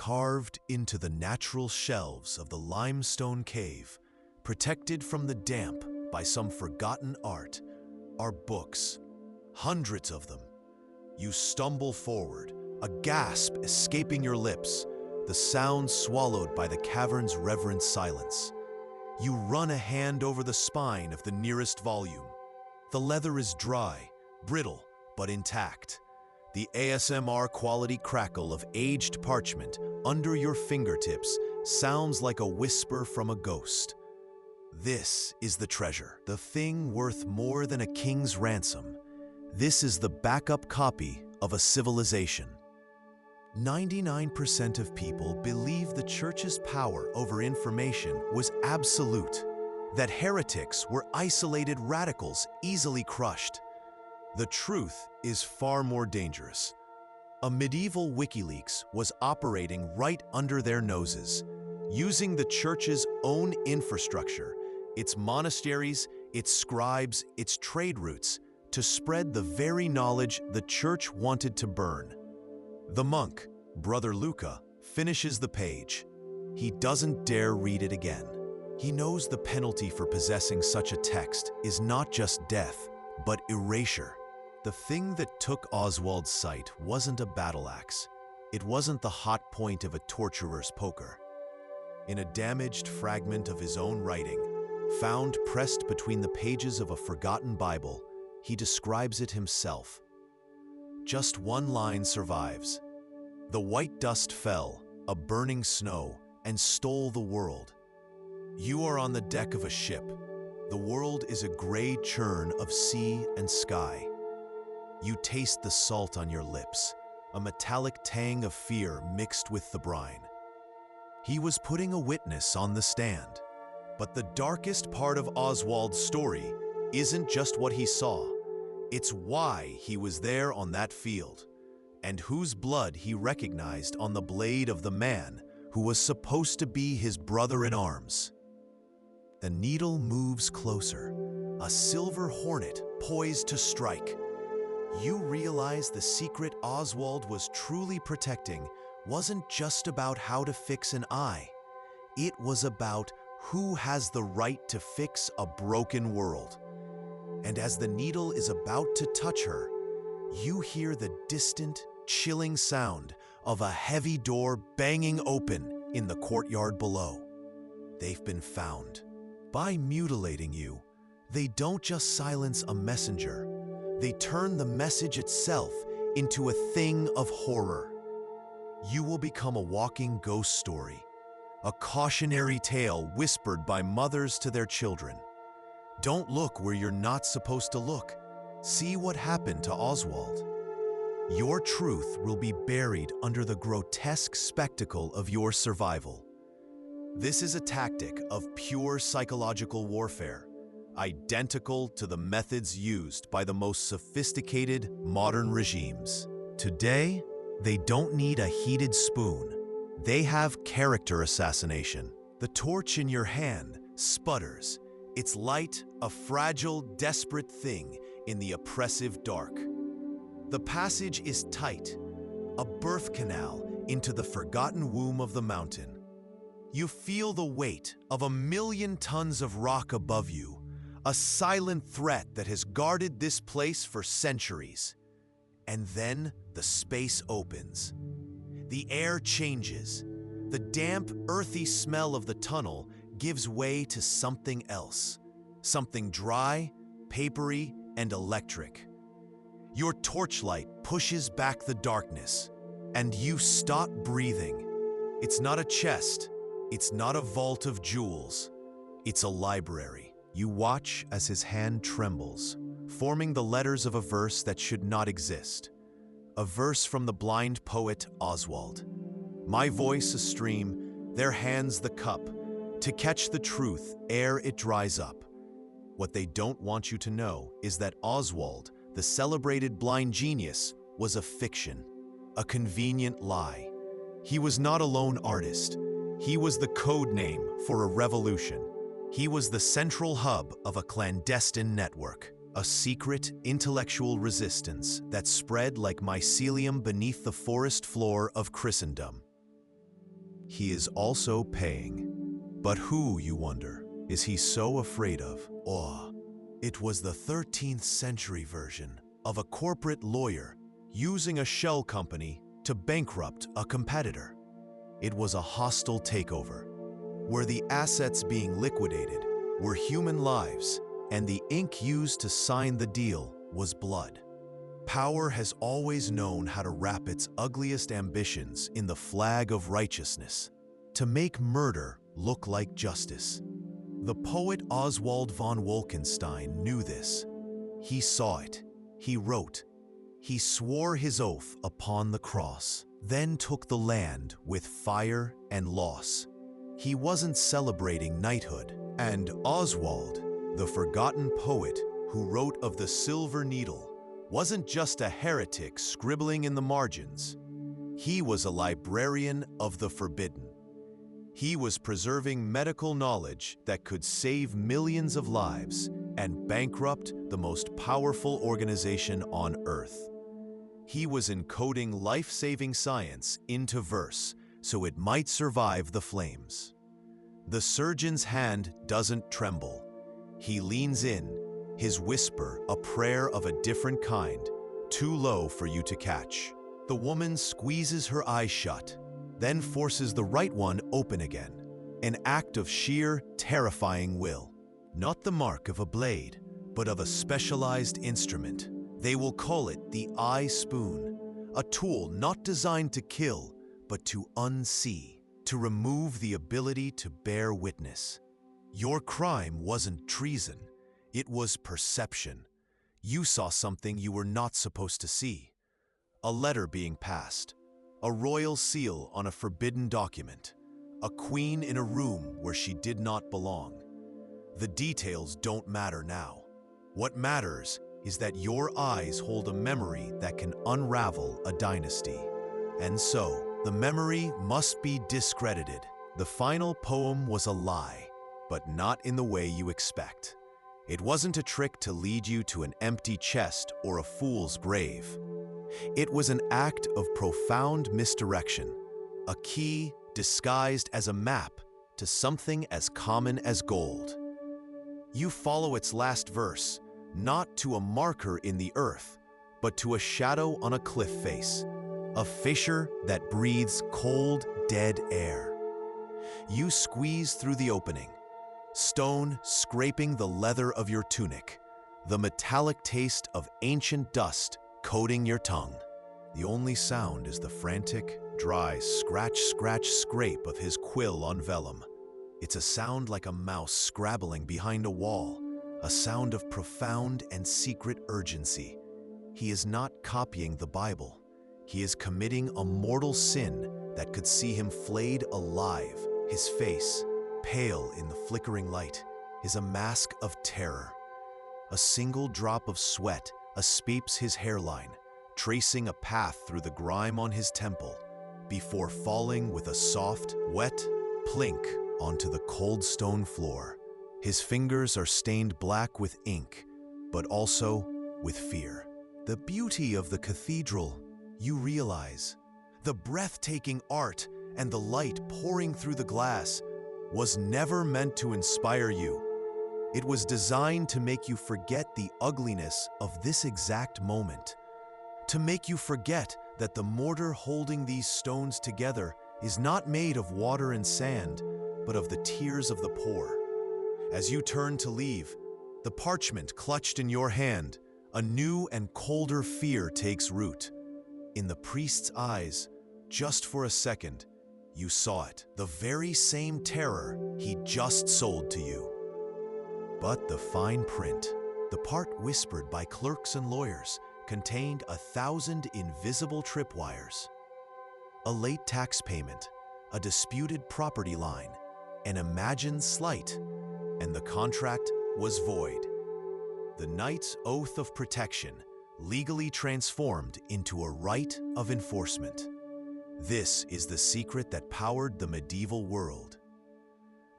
Carved into the natural shelves of the limestone cave, protected from the damp by some forgotten art, are books, hundreds of them. You stumble forward, a gasp escaping your lips, the sound swallowed by the cavern's reverent silence. You run a hand over the spine of the nearest volume. The leather is dry, brittle, but intact. The ASMR quality crackle of aged parchment under your fingertips sounds like a whisper from a ghost. This is the treasure, the thing worth more than a king's ransom. This is the backup copy of a civilization. 99% of people believe the church's power over information was absolute, that heretics were isolated radicals easily crushed. The truth is far more dangerous. A medieval WikiLeaks was operating right under their noses, using the church's own infrastructure, its monasteries, its scribes, its trade routes, to spread the very knowledge the church wanted to burn. The monk, Brother Luca, finishes the page. He doesn't dare read it again. He knows the penalty for possessing such a text is not just death, but erasure. The thing that took Oswald's sight wasn't a battle axe. It wasn't the hot point of a torturer's poker. In a damaged fragment of his own writing, found pressed between the pages of a forgotten Bible, he describes it himself. Just one line survives. The white dust fell, a burning snow, and stole the world. You are on the deck of a ship. The world is a gray churn of sea and sky. You taste the salt on your lips, a metallic tang of fear mixed with the brine. He was putting a witness on the stand. But the darkest part of Oswald's story isn't just what he saw. It's why he was there on that field, and whose blood he recognized on the blade of the man who was supposed to be his brother in arms. The needle moves closer, a silver hornet poised to strike. You realize the secret Oswald was truly protecting wasn't just about how to fix an eye. It was about who has the right to fix a broken world. And as the needle is about to touch her, you hear the distant, chilling sound of a heavy door banging open in the courtyard below. They've been found. By mutilating you, they don't just silence a messenger. They turn the message itself into a thing of horror. You will become a walking ghost story, a cautionary tale whispered by mothers to their children. Don't look where you're not supposed to look. See what happened to Oswald. Your truth will be buried under the grotesque spectacle of your survival. This is a tactic of pure psychological warfare, identical to the methods used by the most sophisticated modern regimes. Today, they don't need a heated spoon. They have character assassination. The torch in your hand sputters, its light a fragile, desperate thing in the oppressive dark. The passage is tight, a birth canal into the forgotten womb of the mountain. You feel the weight of 1,000,000 tons of rock above you, a silent threat that has guarded this place for centuries. And then the space opens. The air changes. The damp, earthy smell of the tunnel gives way to something else. Something dry, papery, and electric. Your torchlight pushes back the darkness, and you stop breathing. It's not a chest. It's not a vault of jewels. It's a library. You watch as his hand trembles, forming the letters of a verse that should not exist. A verse from the blind poet Oswald. My voice a stream, their hands the cup, to catch the truth ere it dries up. What they don't want you to know is that Oswald, the celebrated blind genius, was a fiction, a convenient lie. He was not a lone artist. He was the code name for a revolution. He was the central hub of a clandestine network, a secret intellectual resistance that spread like mycelium beneath the forest floor of Christendom. he is also paying. But who, you wonder, is he so afraid of? It was the 13th century version of a corporate lawyer using a shell company to bankrupt a competitor. It was a hostile takeover, where the assets being liquidated were human lives, and the ink used to sign the deal was blood. Power has always known how to wrap its ugliest ambitions in the flag of righteousness, to make murder look like justice. The poet Oswald von Wolkenstein knew this. He saw it. He wrote. He swore his oath upon the cross, then took the land with fire and loss. He wasn't celebrating knighthood. And Oswald, the forgotten poet who wrote of the silver needle, wasn't just a heretic scribbling in the margins. He was a librarian of the forbidden. He was preserving medical knowledge that could save millions of lives and bankrupt the most powerful organization on Earth. He was encoding life-saving science into verse so it might survive the flames. The surgeon's hand doesn't tremble. He leans in, his whisper a prayer of a different kind, too low for you to catch. The woman squeezes her eyes shut, then forces the right one open again, an act of sheer, terrifying will. Not the mark of a blade, but of a specialized instrument. They will call it the eye spoon, a tool not designed to kill, but to unsee, to remove the ability to bear witness. Your crime wasn't treason, it was perception. You saw something you were not supposed to see. A letter being passed, a royal seal on a forbidden document, a queen in a room where she did not belong. The details don't matter now. What matters is that your eyes hold a memory that can unravel a dynasty. And so, the memory must be discredited. The final poem was a lie, but not in the way you expect. It wasn't a trick to lead you to an empty chest or a fool's grave. It was an act of profound misdirection, a key disguised as a map to something as common as gold. You follow its last verse, not to a marker in the earth, but to a shadow on a cliff face, a fissure that breathes cold, dead air. You squeeze through the opening, stone scraping the leather of your tunic, the metallic taste of ancient dust coating your tongue. The only sound is the frantic, dry scratch-scrape of his quill on vellum. It's a sound like a mouse scrabbling behind a wall, a sound of profound and secret urgency. He is not copying the Bible. He is committing a mortal sin that could see him flayed alive. His face, pale in the flickering light, is a mask of terror. A single drop of sweat escapes his hairline, tracing a path through the grime on his temple, before falling with a soft, wet plink onto the cold stone floor. His fingers are stained black with ink, but also with fear. The beauty of the cathedral, you realize, the breathtaking art and the light pouring through the glass, was never meant to inspire you. It was designed to make you forget the ugliness of this exact moment, to make you forget that the mortar holding these stones together is not made of water and sand, but of the tears of the poor. As you turn to leave, the parchment clutched in your hand, a new and colder fear takes root. In the priest's eyes, just for a second, you saw it, the very same terror he just sold to you. But the fine print, the part whispered by clerks and lawyers, contained 1,000 invisible tripwires. A late tax payment, a disputed property line, an imagined slight, and the contract was void. The knight's oath of protection legally transformed into a right of enforcement. This is the secret that powered the medieval world.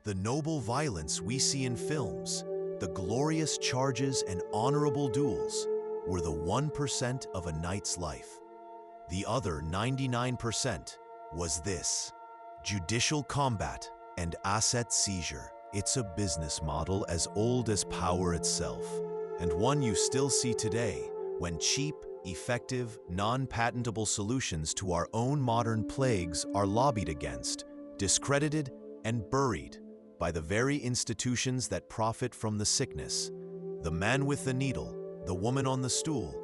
The noble violence we see in films, the glorious charges and honorable duels, were the 1% of a knight's life. The other 99% was this: judicial combat, and asset seizure. It's a business model as old as power itself, and one you still see today when cheap, effective, non-patentable solutions to our own modern plagues are lobbied against, discredited, and buried by the very institutions that profit from the sickness. The man with the needle, the woman on the stool,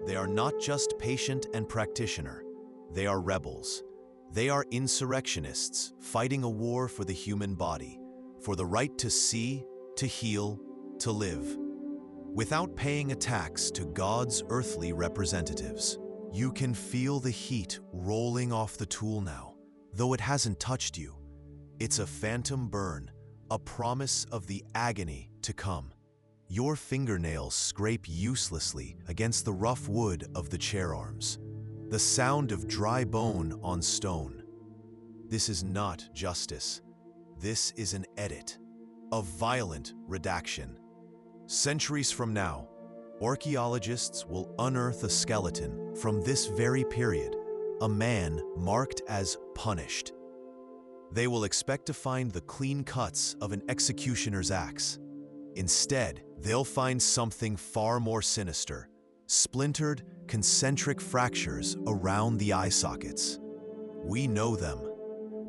they are not just patient and practitioner. They are rebels. They are insurrectionists fighting a war for the human body, for the right to see, to heal, to live. Without paying a tax to God's earthly representatives, you can feel the heat rolling off the tool now, though it hasn't touched you. It's a phantom burn, a promise of the agony to come. Your fingernails scrape uselessly against the rough wood of the chair arms. The sound of dry bone on stone. This is not justice. This is an edit, a violent redaction. Centuries from now, archaeologists will unearth a skeleton from this very period, a man marked as punished. They will expect to find the clean cuts of an executioner's axe. Instead, they'll find something far more sinister, splintered, concentric fractures around the eye sockets. We know them.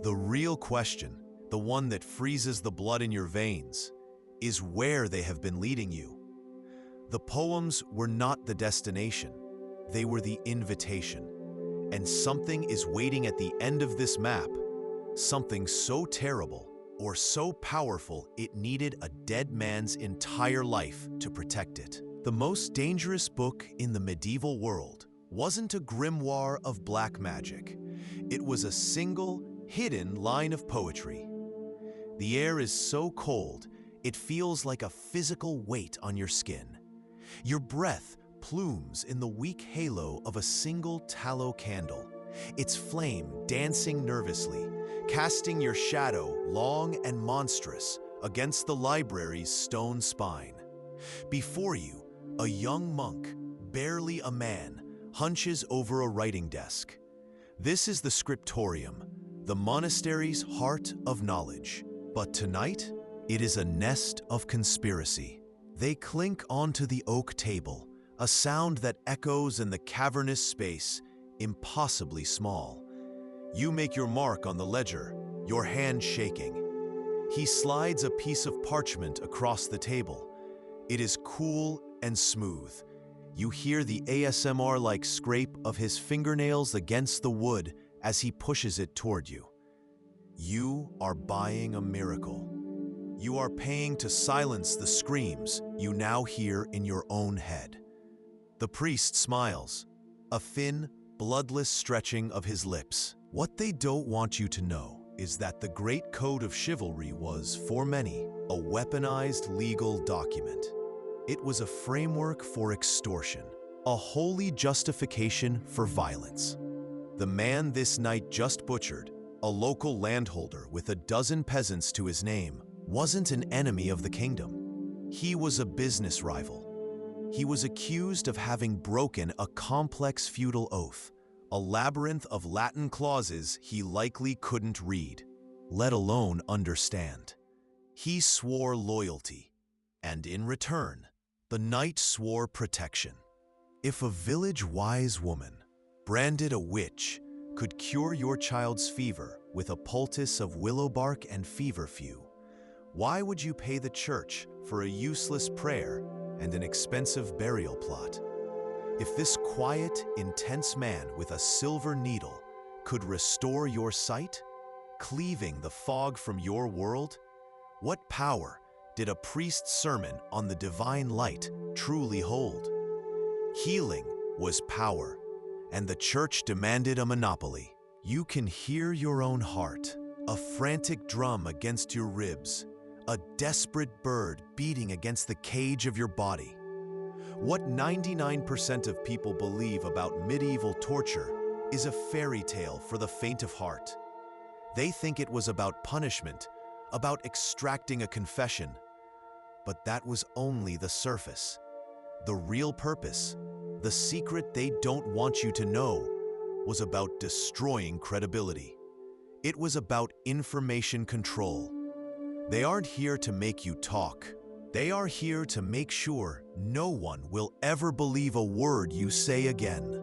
The real question, the one that freezes the blood in your veins, is where they have been leading you. The poems were not the destination, they were the invitation. And something is waiting at the end of this map, something so terrible or so powerful it needed a dead man's entire life to protect it. The most dangerous book in the medieval world wasn't a grimoire of black magic. It was a single, hidden line of poetry. The air is so cold, it feels like a physical weight on your skin. Your breath plumes in the weak halo of a single tallow candle, its flame dancing nervously, casting your shadow long and monstrous against the library's stone spine. Before you, a young monk, barely a man, hunches over a writing desk. This is the scriptorium, the monastery's heart of knowledge. But tonight, it is a nest of conspiracy. They clink onto the oak table, a sound that echoes in the cavernous space, impossibly small. You make your mark on the ledger, your hand shaking. He slides a piece of parchment across the table. It is cool and smooth. You hear the ASMR-like scrape of his fingernails against the wood as he pushes it toward you. You are buying a miracle. You are paying to silence the screams you now hear in your own head. The priest smiles, a thin, bloodless stretching of his lips. What they don't want you to know is that the Great Code of Chivalry was, for many, a weaponized legal document. It was a framework for extortion, a holy justification for violence. The man this night just butchered, a local landholder with a dozen peasants to his name, wasn't an enemy of the kingdom. He was a business rival. He was accused of having broken a complex feudal oath, a labyrinth of Latin clauses he likely couldn't read, let alone understand. He swore loyalty, and in return, the knight swore protection. If a village wise woman, branded a witch, could cure your child's fever with a poultice of willow bark and feverfew, why would you pay the church for a useless prayer and an expensive burial plot? If this quiet, intense man with a silver needle could restore your sight, cleaving the fog from your world, what power did a priest's sermon on the divine light truly hold? Healing was power, and the church demanded a monopoly. You can hear your own heart, a frantic drum against your ribs, a desperate bird beating against the cage of your body. What 99% of people believe about medieval torture is a fairy tale for the faint of heart. They think it was about punishment, about extracting a confession. But that was only the surface. The real purpose, the secret they don't want you to know, was about destroying credibility. It was about information control. They aren't here to make you talk. They are here to make sure no one will ever believe a word you say again.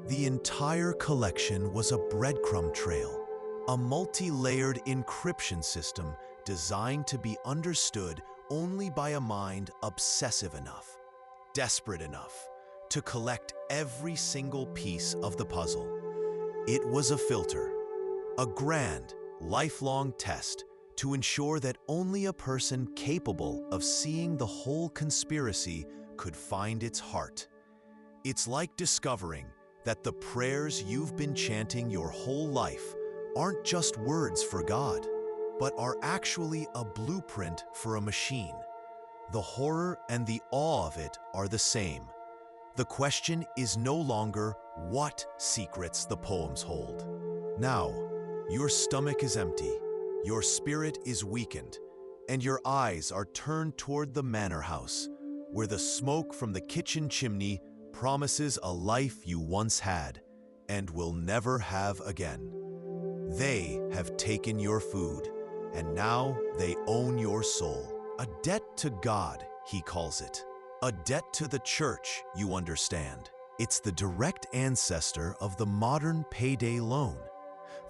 The entire collection was a breadcrumb trail, a multi-layered encryption system designed to be understood only by a mind obsessive enough, desperate enough, to collect every single piece of the puzzle. It was a filter, a grand, lifelong test to ensure that only a person capable of seeing the whole conspiracy could find its heart. It's like discovering that the prayers you've been chanting your whole life aren't just words for God, but are actually a blueprint for a machine. The horror and the awe of it are the same. The question is no longer what secrets the poems hold. Now, your stomach is empty, your spirit is weakened, and your eyes are turned toward the manor house, where the smoke from the kitchen chimney promises a life you once had and will never have again. They have taken your food, and now they own your soul. A debt to God, he calls it. A debt to the church, you understand. It's the direct ancestor of the modern payday loan,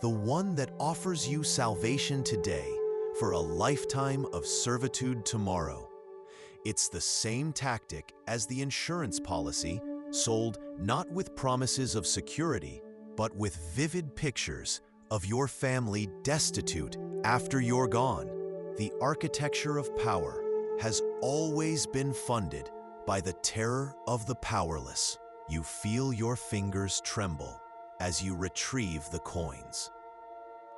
the one that offers you salvation today for a lifetime of servitude tomorrow. It's the same tactic as the insurance policy, sold not with promises of security, but with vivid pictures of your family destitute after you're gone. The architecture of power has always been funded by the terror of the powerless. You feel your fingers tremble as you retrieve the coins.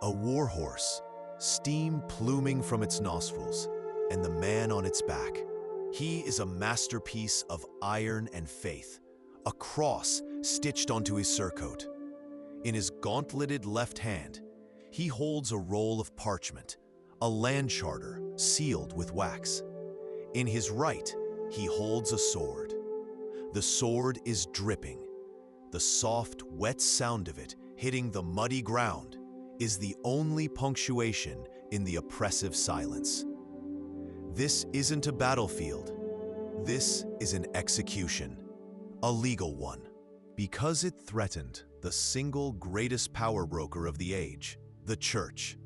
A warhorse, steam pluming from its nostrils, and the man on its back. He is a masterpiece of iron and faith, a cross stitched onto his surcoat. In his gauntleted left hand, he holds a roll of parchment, a land charter sealed with wax. In his right, he holds a sword. The sword is dripping. The soft, wet sound of it hitting the muddy ground is the only punctuation in the oppressive silence. This isn't a battlefield. This is an execution, a legal one, because it threatened the single greatest power broker of the age, the church.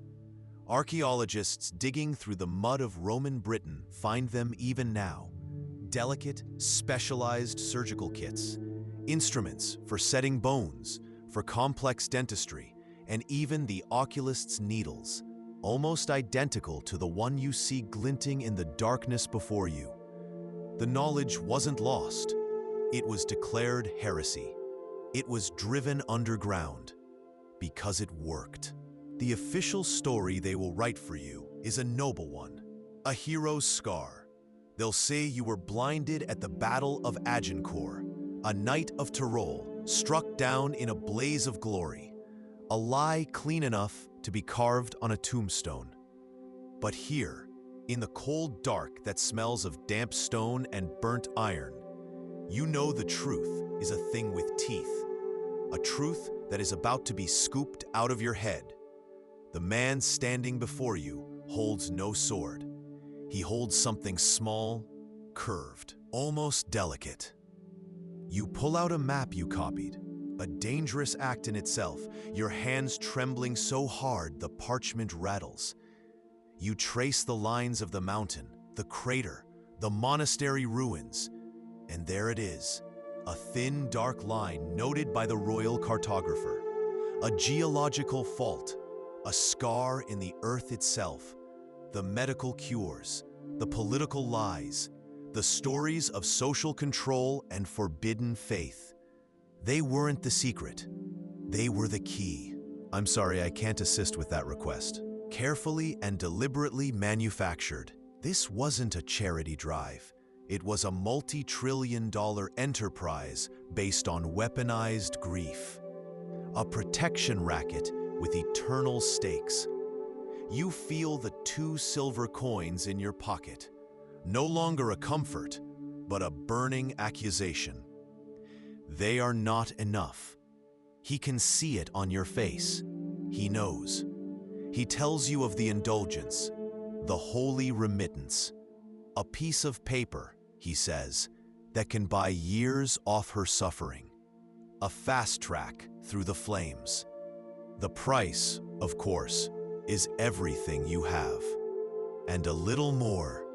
Archaeologists digging through the mud of Roman Britain find them even now. Delicate, specialized surgical kits, instruments for setting bones, for complex dentistry, and even the oculist's needles, almost identical to the one you see glinting in the darkness before you. The knowledge wasn't lost. It was declared heresy. It was driven underground because it worked. The official story they will write for you is a noble one, a hero's scar. They'll say you were blinded at the Battle of Agincourt, a knight of Tyrol struck down in a blaze of glory, a lie clean enough to be carved on a tombstone. But here, in the cold dark that smells of damp stone and burnt iron, you know the truth is a thing with teeth, a truth that is about to be scooped out of your head. The man standing before you holds no sword. He holds something small, curved, almost delicate. You pull out a map you copied, a dangerous act in itself, your hands trembling so hard the parchment rattles. You trace the lines of the mountain, the crater, the monastery ruins, and there it is, a thin, dark line noted by the royal cartographer, a geological fault, a scar in the earth itself, the medical cures, the political lies, the stories of social control and forbidden faith. They weren't the secret. They were the key. I'm sorry, I can't assist with that request. Carefully and deliberately manufactured, this wasn't a charity drive. It was a multi-trillion-dollar enterprise based on weaponized grief. A protection racket with eternal stakes. You feel the 2 silver coins in your pocket. No longer a comfort, but a burning accusation. They are not enough. He can see it on your face. He knows. He tells you of the indulgence, the holy remittance, a piece of paper, he says, that can buy years off her suffering, a fast track through the flames. The price, of course, is everything you have, and a little more,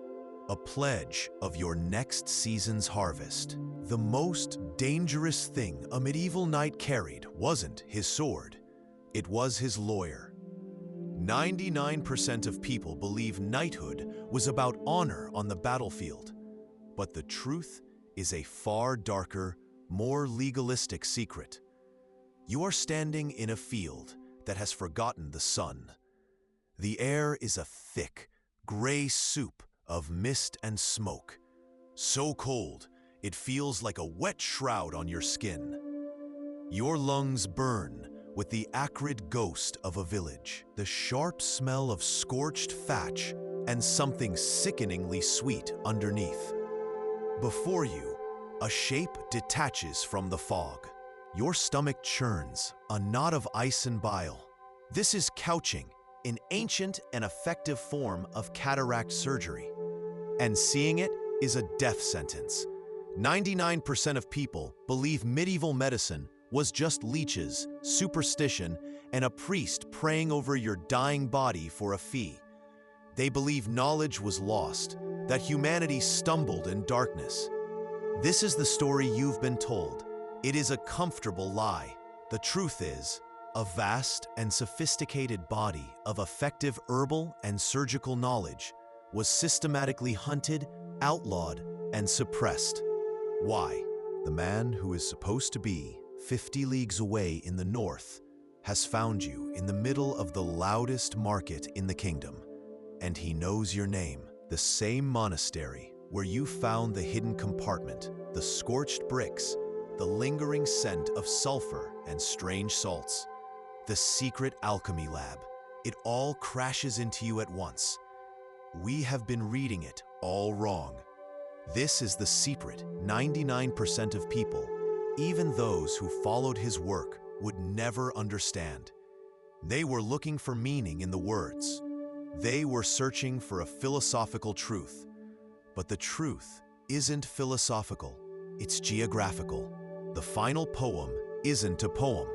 a pledge of your next season's harvest. The most dangerous thing a medieval knight carried wasn't his sword, it was his lawyer. 99% of people believe knighthood was about honor on the battlefield, but the truth is a far darker, more legalistic secret. You are standing in a field that has forgotten the sun. The air is a thick, gray soup of mist and smoke, so cold it feels like a wet shroud on your skin. Your lungs burn with the acrid ghost of a village, the sharp smell of scorched thatch, and something sickeningly sweet underneath. Before you, a shape detaches from the fog. Your stomach churns, a knot of ice and bile. This is couching, an ancient and effective form of cataract surgery. And seeing it is a death sentence. 99% of people believe medieval medicine was just leeches, superstition, and a priest praying over your dying body for a fee. They believe knowledge was lost, that humanity stumbled in darkness. This is the story you've been told. It is a comfortable lie. The truth is, a vast and sophisticated body of effective herbal and surgical knowledge was systematically hunted, outlawed, and suppressed. Why? The man who is supposed to be 50 leagues away in the north has found you in the middle of the loudest market in the kingdom, and he knows your name. The same monastery where you found the hidden compartment, the scorched bricks, the lingering scent of sulfur and strange salts, the secret alchemy lab. It all crashes into you at once. We have been reading it all wrong. This is the secret 99% of people, even those who followed his work, would never understand. They were looking for meaning in the words. They were searching for a philosophical truth. But the truth isn't philosophical, it's geographical. The final poem isn't a poem.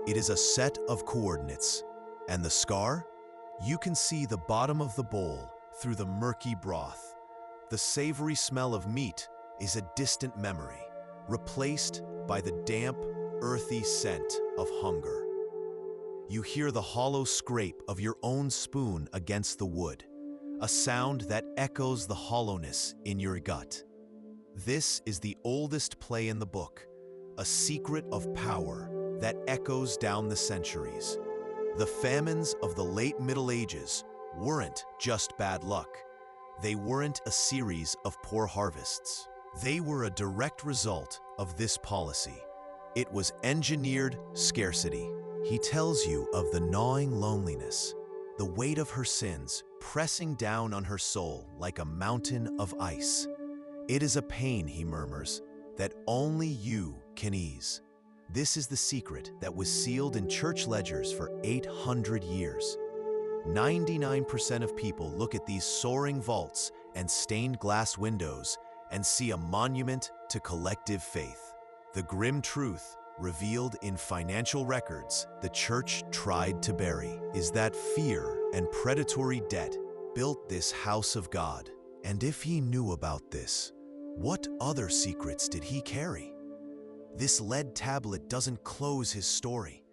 It is a set of coordinates. And the scar? You can see the bottom of the bowl through the murky broth. The savory smell of meat is a distant memory, replaced by the damp, earthy scent of hunger. You hear the hollow scrape of your own spoon against the wood, a sound that echoes the hollowness in your gut. This is the oldest play in the book, a secret of power that echoes down the centuries. The famines of the late Middle Ages weren't just bad luck. They weren't a series of poor harvests. They were a direct result of this policy. It was engineered scarcity. He tells you of the gnawing loneliness, the weight of her sins pressing down on her soul like a mountain of ice. It is a pain, he murmurs, that only you can ease. This is the secret that was sealed in church ledgers for 800 years. 99% of people look at these soaring vaults and stained glass windows and see a monument to collective faith. The grim truth, revealed in financial records the church tried to bury, is that fear and predatory debt built this house of God. And if he knew about this, what other secrets did he carry? This lead tablet doesn't close his story.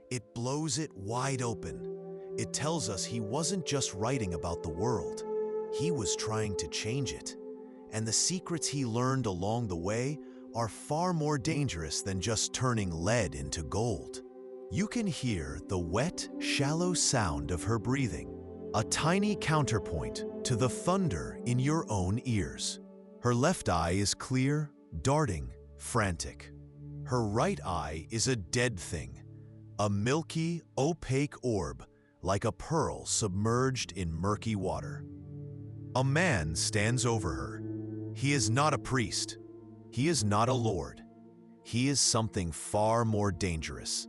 It blows it wide open. It tells us he wasn't just writing about the world. He was trying to change it. And the secrets he learned along the way are far more dangerous than just turning lead into gold. You can hear the wet, shallow sound of her breathing, a tiny counterpoint to the thunder in your own ears. Her left eye is clear, darting, frantic. Her right eye is a dead thing, a milky, opaque orb like a pearl submerged in murky water. A man stands over her. He is not a priest. He is not a lord. He is something far more dangerous.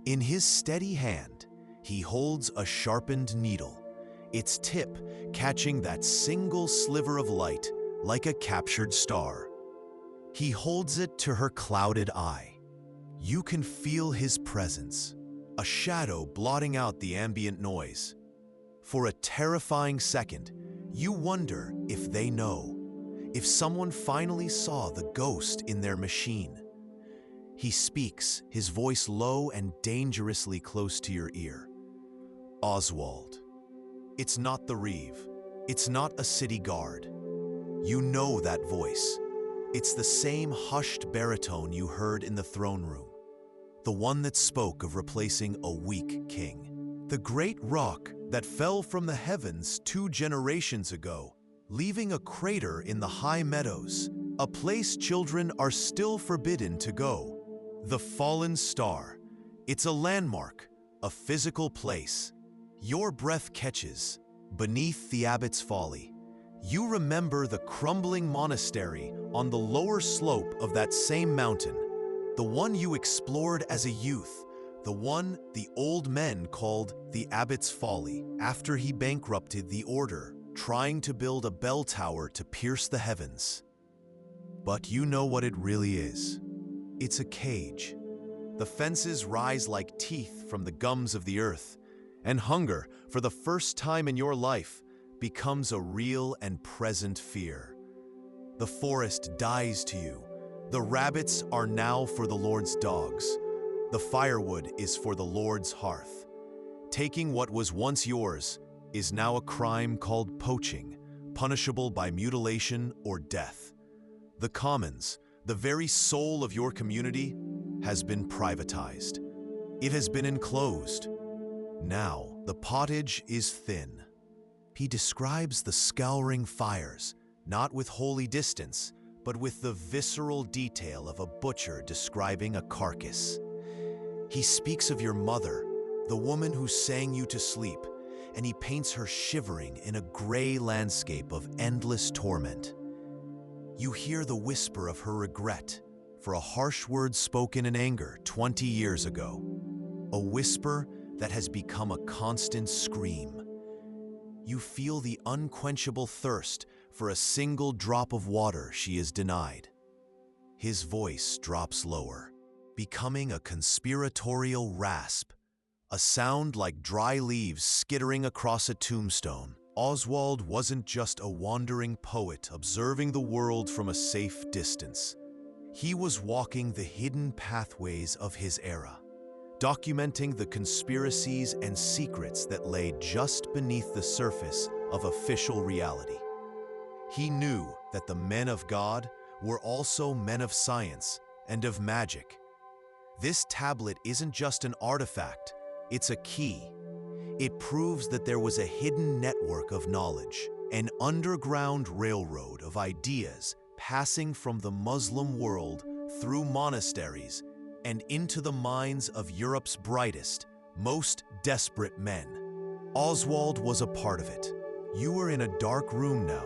In his steady hand, He holds a sharpened needle, its tip catching that single sliver of light like a captured star. He holds it to her clouded eye. You can feel his presence, a shadow blotting out the ambient noise. For a terrifying second, you wonder if they know, if someone finally saw the ghost in their machine. He speaks, his voice low and dangerously close to your ear. Oswald. It's not the Reeve. It's not a city guard. You know that voice. It's the same hushed baritone you heard in the throne room. The one that spoke of replacing a weak king. The great rock that fell from the heavens 2 generations ago, leaving a crater in the high meadows, a place children are still forbidden to go. The fallen star. It's a landmark, a physical place. Your breath catches, beneath the abbot's folly. You remember the crumbling monastery on the lower slope of that same mountain, the one you explored as a youth, the one the old men called the Abbot's Folly after he bankrupted the order, trying to build a bell tower to pierce the heavens. But you know what it really is. It's a cage. The fences rise like teeth from the gums of the earth, and hunger, for the first time in your life, becomes a real and present fear. The forest dies to you. The rabbits are now for the Lord's dogs. The firewood is for the Lord's hearth. Taking what was once yours is now a crime called poaching, punishable by mutilation or death. The commons, the very soul of your community, has been privatized. It has been enclosed. Now the pottage is thin. He describes the scouring fires, not with holy distance, but with the visceral detail of a butcher describing a carcass. He speaks of your mother, the woman who sang you to sleep, and he paints her shivering in a gray landscape of endless torment. You hear the whisper of her regret for a harsh word spoken in anger 20 years ago, a whisper that has become a constant scream. You feel the unquenchable thirst for a single drop of water she is denied. His voice drops lower, becoming a conspiratorial rasp, a sound like dry leaves skittering across a tombstone. Oswald wasn't just a wandering poet observing the world from a safe distance. He was walking the hidden pathways of his era, documenting the conspiracies and secrets that lay just beneath the surface of official reality. He knew that the men of God were also men of science and of magic. This tablet isn't just an artifact, it's a key. It proves that there was a hidden network of knowledge, an underground railroad of ideas passing from the Muslim world through monasteries and into the minds of Europe's brightest, most desperate men. Oswald was a part of it. You were in a dark room now,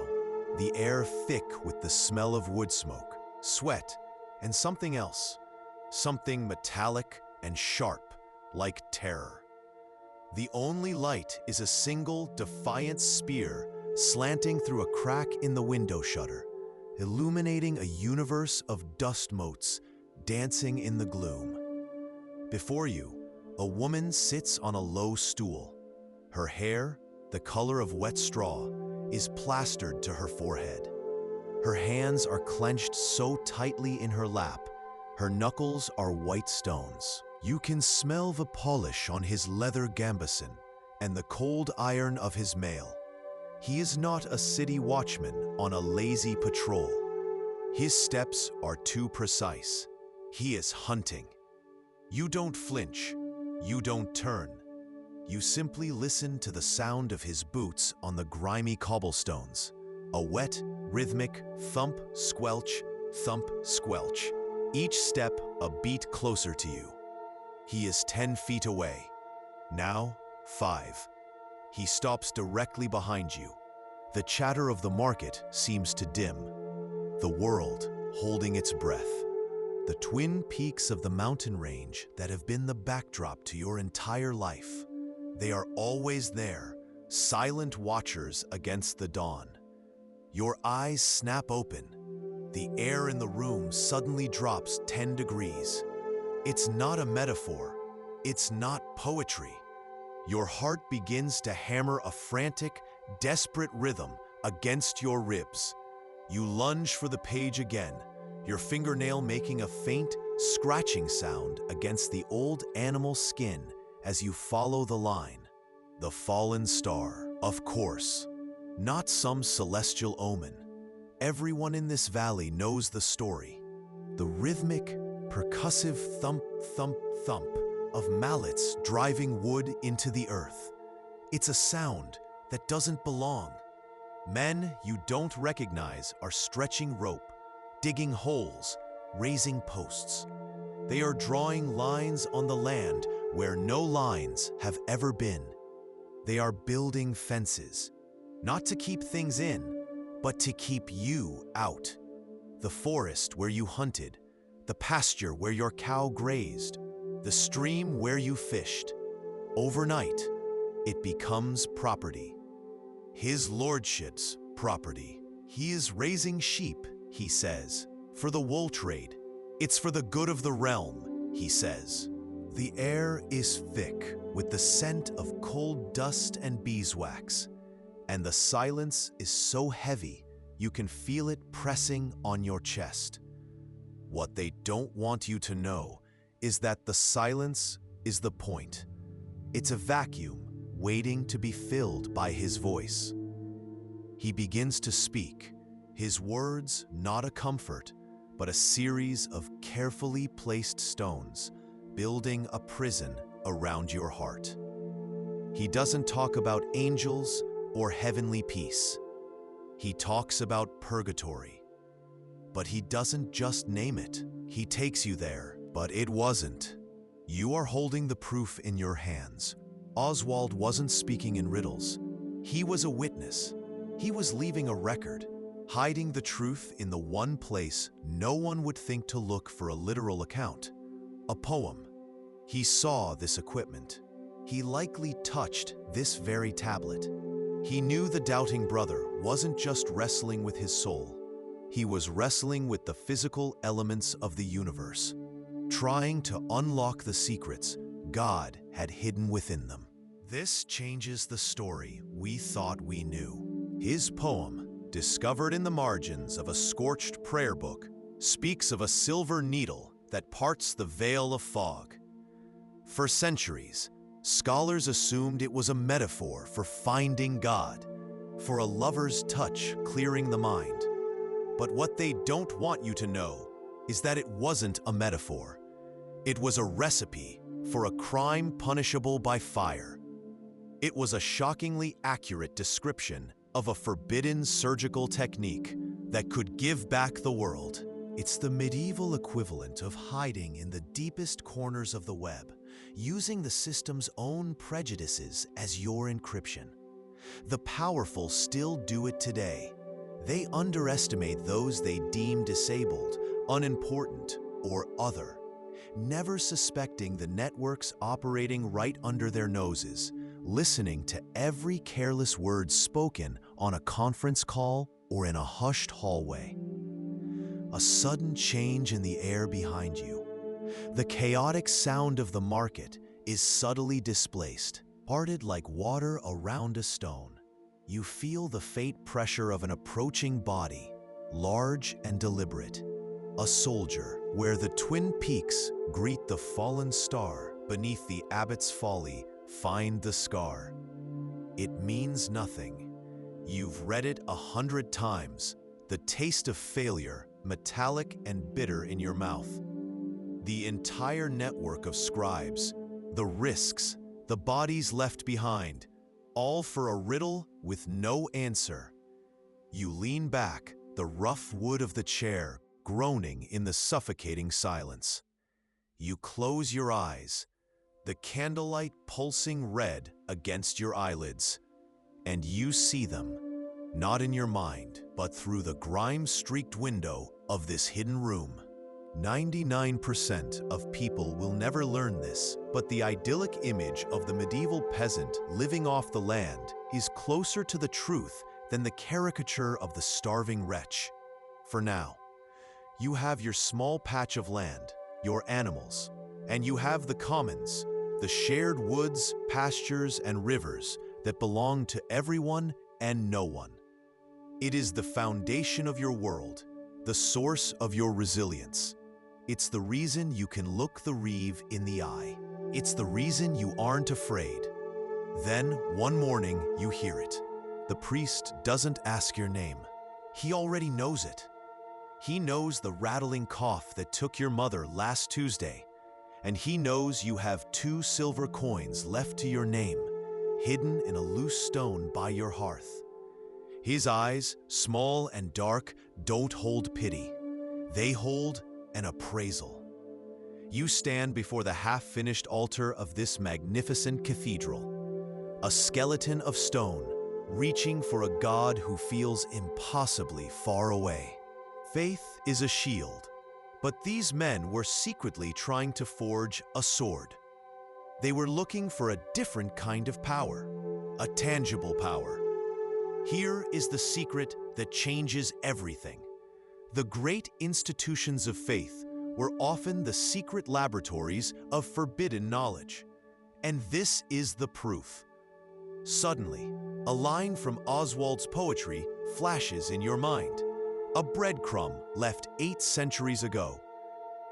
the air thick with the smell of wood smoke, sweat, and something else, something metallic and sharp, like terror. The only light is a single, defiant spear slanting through a crack in the window shutter, illuminating a universe of dust motes dancing in the gloom. Before you, a woman sits on a low stool. Her hair, the color of wet straw, is plastered to her forehead. Her hands are clenched so tightly in her lap, her knuckles are white stones. You can smell the polish on his leather gambeson and the cold iron of his mail. He is not a city watchman on a lazy patrol. His steps are too precise. He is hunting. You don't flinch. You don't turn. You simply listen to the sound of his boots on the grimy cobblestones. A wet, rhythmic thump, squelch, thump, squelch. Each step a beat closer to you. He is 10 feet away. Now, 5. He stops directly behind you. The chatter of the market seems to dim. The world holding its breath. The twin peaks of the mountain range that have been the backdrop to your entire life. They are always there, silent watchers against the dawn. Your eyes snap open. The air in the room suddenly drops 10 degrees. It's not a metaphor. It's not poetry. Your heart begins to hammer a frantic, desperate rhythm against your ribs. You lunge for the page again, your fingernail making a faint, scratching sound against the old animal skin as you follow the line. The fallen star, of course, not some celestial omen. Everyone in this valley knows the story. The rhythmic, percussive thump, thump, thump of mallets driving wood into the earth. It's a sound that doesn't belong. Men you don't recognize are stretching rope, digging holes, raising posts. They are drawing lines on the land where no lines have ever been. They are building fences, not to keep things in, but to keep you out. The forest where you hunted, the pasture where your cow grazed, the stream where you fished. Overnight, it becomes property. His lordship's property. He is raising sheep, he says, for the wool trade. It's for the good of the realm, he says. The air is thick with the scent of cold dust and beeswax, and the silence is so heavy you can feel it pressing on your chest. What they don't want you to know is that the silence is the point. It's a vacuum waiting to be filled by his voice. He begins to speak, his words not a comfort, but a series of carefully placed stones, building a prison around your heart. He doesn't talk about angels or heavenly peace. He talks about purgatory. But he doesn't just name it. He takes you there, but it wasn't. You are holding the proof in your hands. Oswald wasn't speaking in riddles. He was a witness. He was leaving a record, hiding the truth in the one place no one would think to look for a literal account. A poem. He saw this equipment. He likely touched this very tablet. He knew the doubting brother wasn't just wrestling with his soul. He was wrestling with the physical elements of the universe, trying to unlock the secrets God had hidden within them. This changes the story we thought we knew. His poem, discovered in the margins of a scorched prayer book, speaks of a silver needle that parts the veil of fog. For centuries, scholars assumed it was a metaphor for finding God, for a lover's touch clearing the mind. But what they don't want you to know is that it wasn't a metaphor. It was a recipe for a crime punishable by fire. It was a shockingly accurate description of a forbidden surgical technique that could give back the world. It's the medieval equivalent of hiding in the deepest corners of the web, using the system's own prejudices as your encryption. The powerful still do it today. They underestimate those they deem disabled, unimportant, or other, never suspecting the networks operating right under their noses, listening to every careless word spoken on a conference call or in a hushed hallway. A sudden change in the air behind you. The chaotic sound of the market is subtly displaced, parted like water around a stone. You feel the faint pressure of an approaching body, large and deliberate. A soldier, where the twin peaks greet the fallen star beneath the abbot's folly, find the scar. It means nothing. You've read it 100 times, the taste of failure, metallic and bitter in your mouth. The entire network of scribes, the risks, the bodies left behind, all for a riddle with no answer. You lean back, the rough wood of the chair groaning in the suffocating silence. You close your eyes, the candlelight pulsing red against your eyelids, and you see them, not in your mind, but through the grime-streaked window of this hidden room. 99% of people will never learn this, but the idyllic image of the medieval peasant living off the land is closer to the truth than the caricature of the starving wretch. For now, you have your small patch of land, your animals, and you have the commons, the shared woods, pastures, and rivers that belong to everyone and no one. It is the foundation of your world, the source of your resilience. It's the reason you can look the reeve in the eye. It's the reason you aren't afraid. Then, one morning, you hear it. The priest doesn't ask your name. He already knows it. He knows the rattling cough that took your mother last Tuesday, and he knows you have 2 silver coins left to your name, hidden in a loose stone by your hearth. His eyes, small and dark, don't hold pity. They hold an appraisal. You stand before the half-finished altar of this magnificent cathedral, a skeleton of stone, reaching for a God who feels impossibly far away. Faith is a shield, but these men were secretly trying to forge a sword. They were looking for a different kind of power, a tangible power. Here is the secret that changes everything. The great institutions of faith were often the secret laboratories of forbidden knowledge. And this is the proof. Suddenly, a line from Oswald's poetry flashes in your mind, a breadcrumb left 8 centuries ago.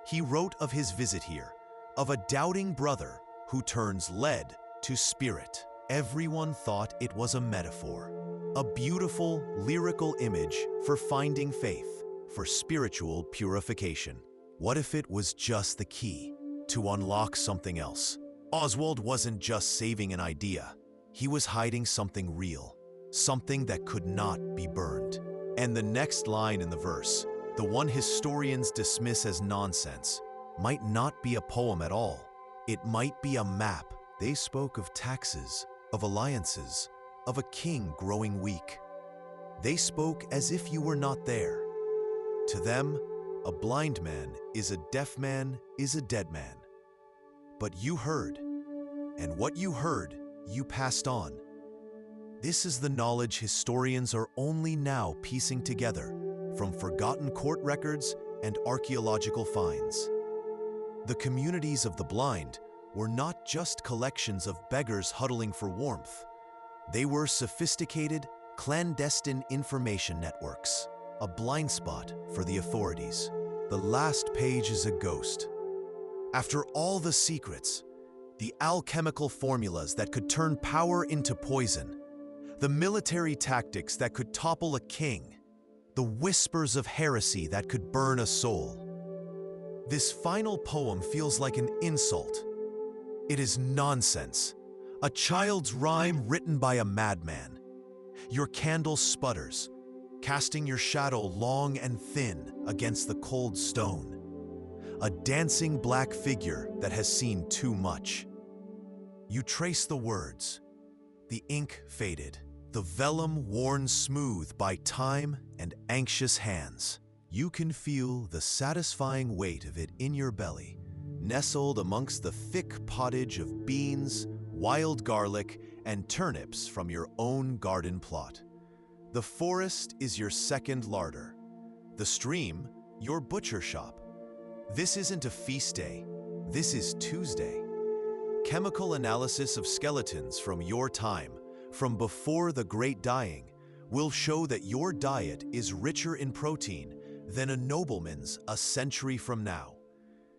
He wrote of his visit here, of a doubting brother who turns lead to spirit. Everyone thought it was a metaphor, a beautiful, lyrical image for finding faith, for spiritual purification. What if it was just the key to unlock something else? Oswald wasn't just saving an idea. He was hiding something real, something that could not be burned. And the next line in the verse, the one historians dismiss as nonsense, might not be a poem at all. It might be a map. They spoke of taxes, of alliances, of a king growing weak. They spoke as if you were not there. To them, a blind man is a deaf man is a dead man. But you heard, and what you heard, you passed on. This is the knowledge historians are only now piecing together from forgotten court records and archaeological finds. The communities of the blind were not just collections of beggars huddling for warmth. They were sophisticated, clandestine information networks, a blind spot for the authorities. The last page is a ghost. After all the secrets, the alchemical formulas that could turn power into poison, the military tactics that could topple a king, the whispers of heresy that could burn a soul. This final poem feels like an insult. It is nonsense, a child's rhyme written by a madman. Your candle sputters, casting your shadow long and thin against the cold stone. A dancing black figure that has seen too much. You trace the words. The ink faded, the vellum worn smooth by time and anxious hands. You can feel the satisfying weight of it in your belly, nestled amongst the thick pottage of beans, wild garlic, and turnips from your own garden plot. The forest is your second larder. The stream, your butcher shop. This isn't a feast day. This is Tuesday. Chemical analysis of skeletons from your time, from before the Great Dying, will show that your diet is richer in protein than a nobleman's a century from now.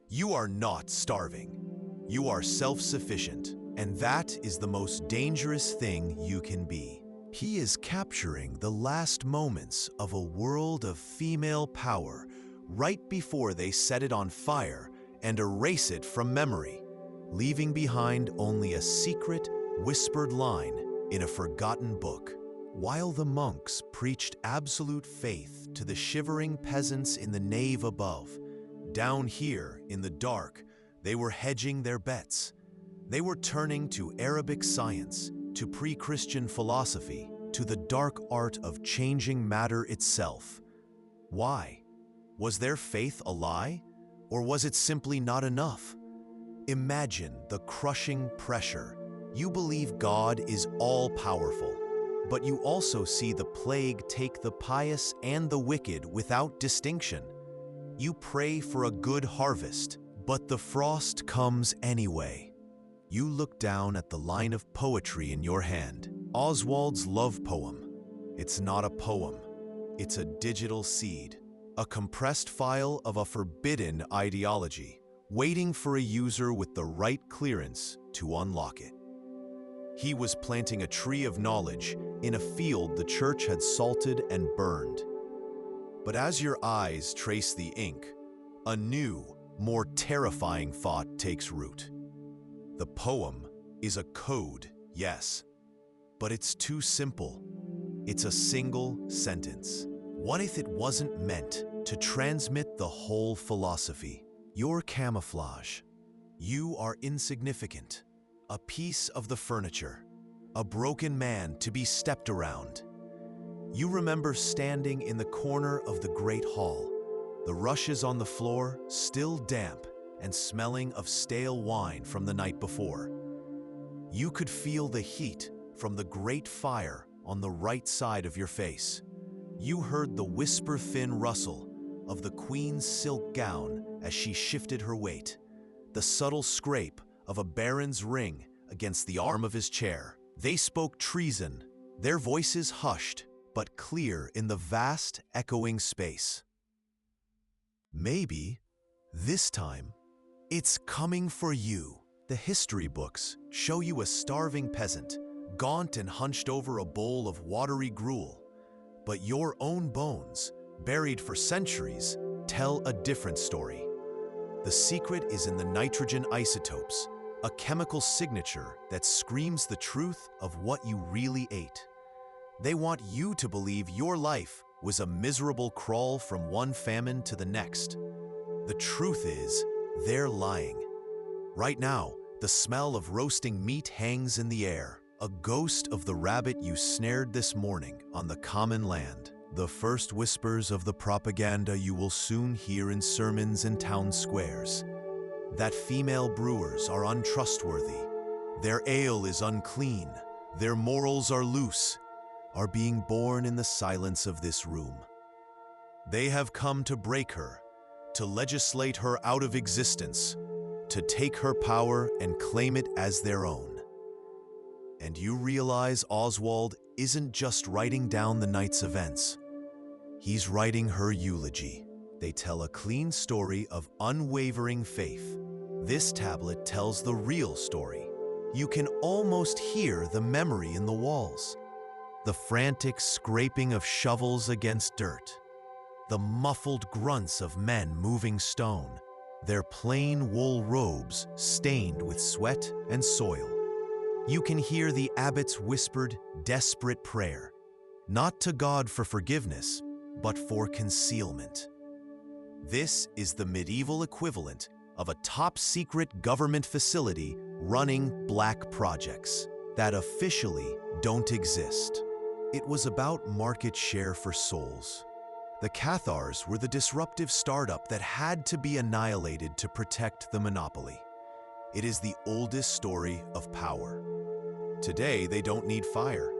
You are not starving. You are self-sufficient, and that is the most dangerous thing you can be. He is capturing the last moments of a world of female power right before they set it on fire and erase it from memory, leaving behind only a secret, whispered line in a forgotten book. While the monks preached absolute faith to the shivering peasants in the nave above, down here in the dark, they were hedging their bets. They were turning to Arabic science, to pre-Christian philosophy, to the dark art of changing matter itself. Why? Was their faith a lie? Or was it simply not enough? Imagine the crushing pressure. You believe God is all-powerful, but you also see the plague take the pious and the wicked without distinction. You pray for a good harvest, but the frost comes anyway. You look down at the line of poetry in your hand, Oswald's love poem. It's not a poem. It's a digital seed, a compressed file of a forbidden ideology, waiting for a user with the right clearance to unlock it. He was planting a tree of knowledge in a field the church had salted and burned. But as your eyes trace the ink, a new, more terrifying thought takes root. The poem is a code, yes, but it's too simple. It's a single sentence. What if it wasn't meant to transmit the whole philosophy? Your camouflage. You are insignificant, a piece of the furniture, a broken man to be stepped around. You remember standing in the corner of the great hall, the rushes on the floor still damp and smelling of stale wine from the night before. You could feel the heat from the great fire on the right side of your face. You heard the whisper-thin rustle of the queen's silk gown as she shifted her weight, the subtle scrape of a baron's ring against the arm of his chair. They spoke treason, their voices hushed, but clear in the vast, echoing space. Maybe, this time, it's coming for you. The history books show you a starving peasant, gaunt and hunched over a bowl of watery gruel. But your own bones, buried for centuries, tell a different story. The secret is in the nitrogen isotopes, a chemical signature that screams the truth of what you really ate. They want you to believe your life was a miserable crawl from one famine to the next. The truth is, they're lying. Right now, the smell of roasting meat hangs in the air, a ghost of the rabbit you snared this morning on the common land. The first whispers of the propaganda you will soon hear in sermons and town squares. That female brewers are untrustworthy, their ale is unclean, their morals are loose, are being born in the silence of this room. They have come to break her, to legislate her out of existence, to take her power and claim it as their own. And you realize Oswald isn't just writing down the night's events. He's writing her eulogy. They tell a clean story of unwavering faith. This tablet tells the real story. You can almost hear the memory in the walls. The frantic scraping of shovels against dirt. The muffled grunts of men moving stone, their plain wool robes stained with sweat and soil. You can hear the abbot's whispered, desperate prayer, not to God for forgiveness, but for concealment. This is the medieval equivalent of a top-secret government facility running black projects that officially don't exist. It was about market share for souls. The Cathars were the disruptive startup that had to be annihilated to protect the monopoly. It is the oldest story of power. Today, they don't need fire.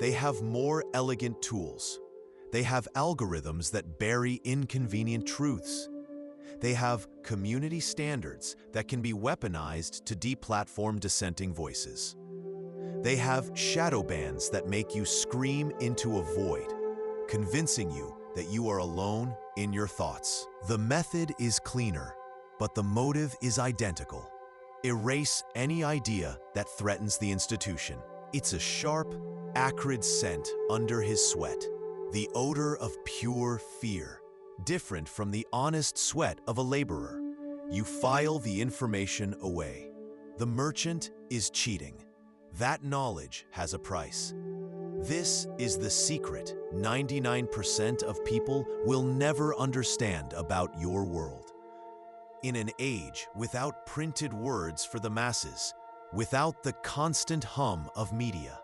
They have more elegant tools. They have algorithms that bury inconvenient truths. They have community standards that can be weaponized to deplatform dissenting voices. They have shadow bans that make you scream into a void, convincing you that you are alone in your thoughts. The method is cleaner, but the motive is identical. Erase any idea that threatens the institution. It's a sharp, acrid scent under his sweat, the odor of pure fear, different from the honest sweat of a laborer. You file the information away. The merchant is cheating. That knowledge has a price. This is the secret 99% of people will never understand about your world. In an age without printed words for the masses, without the constant hum of media,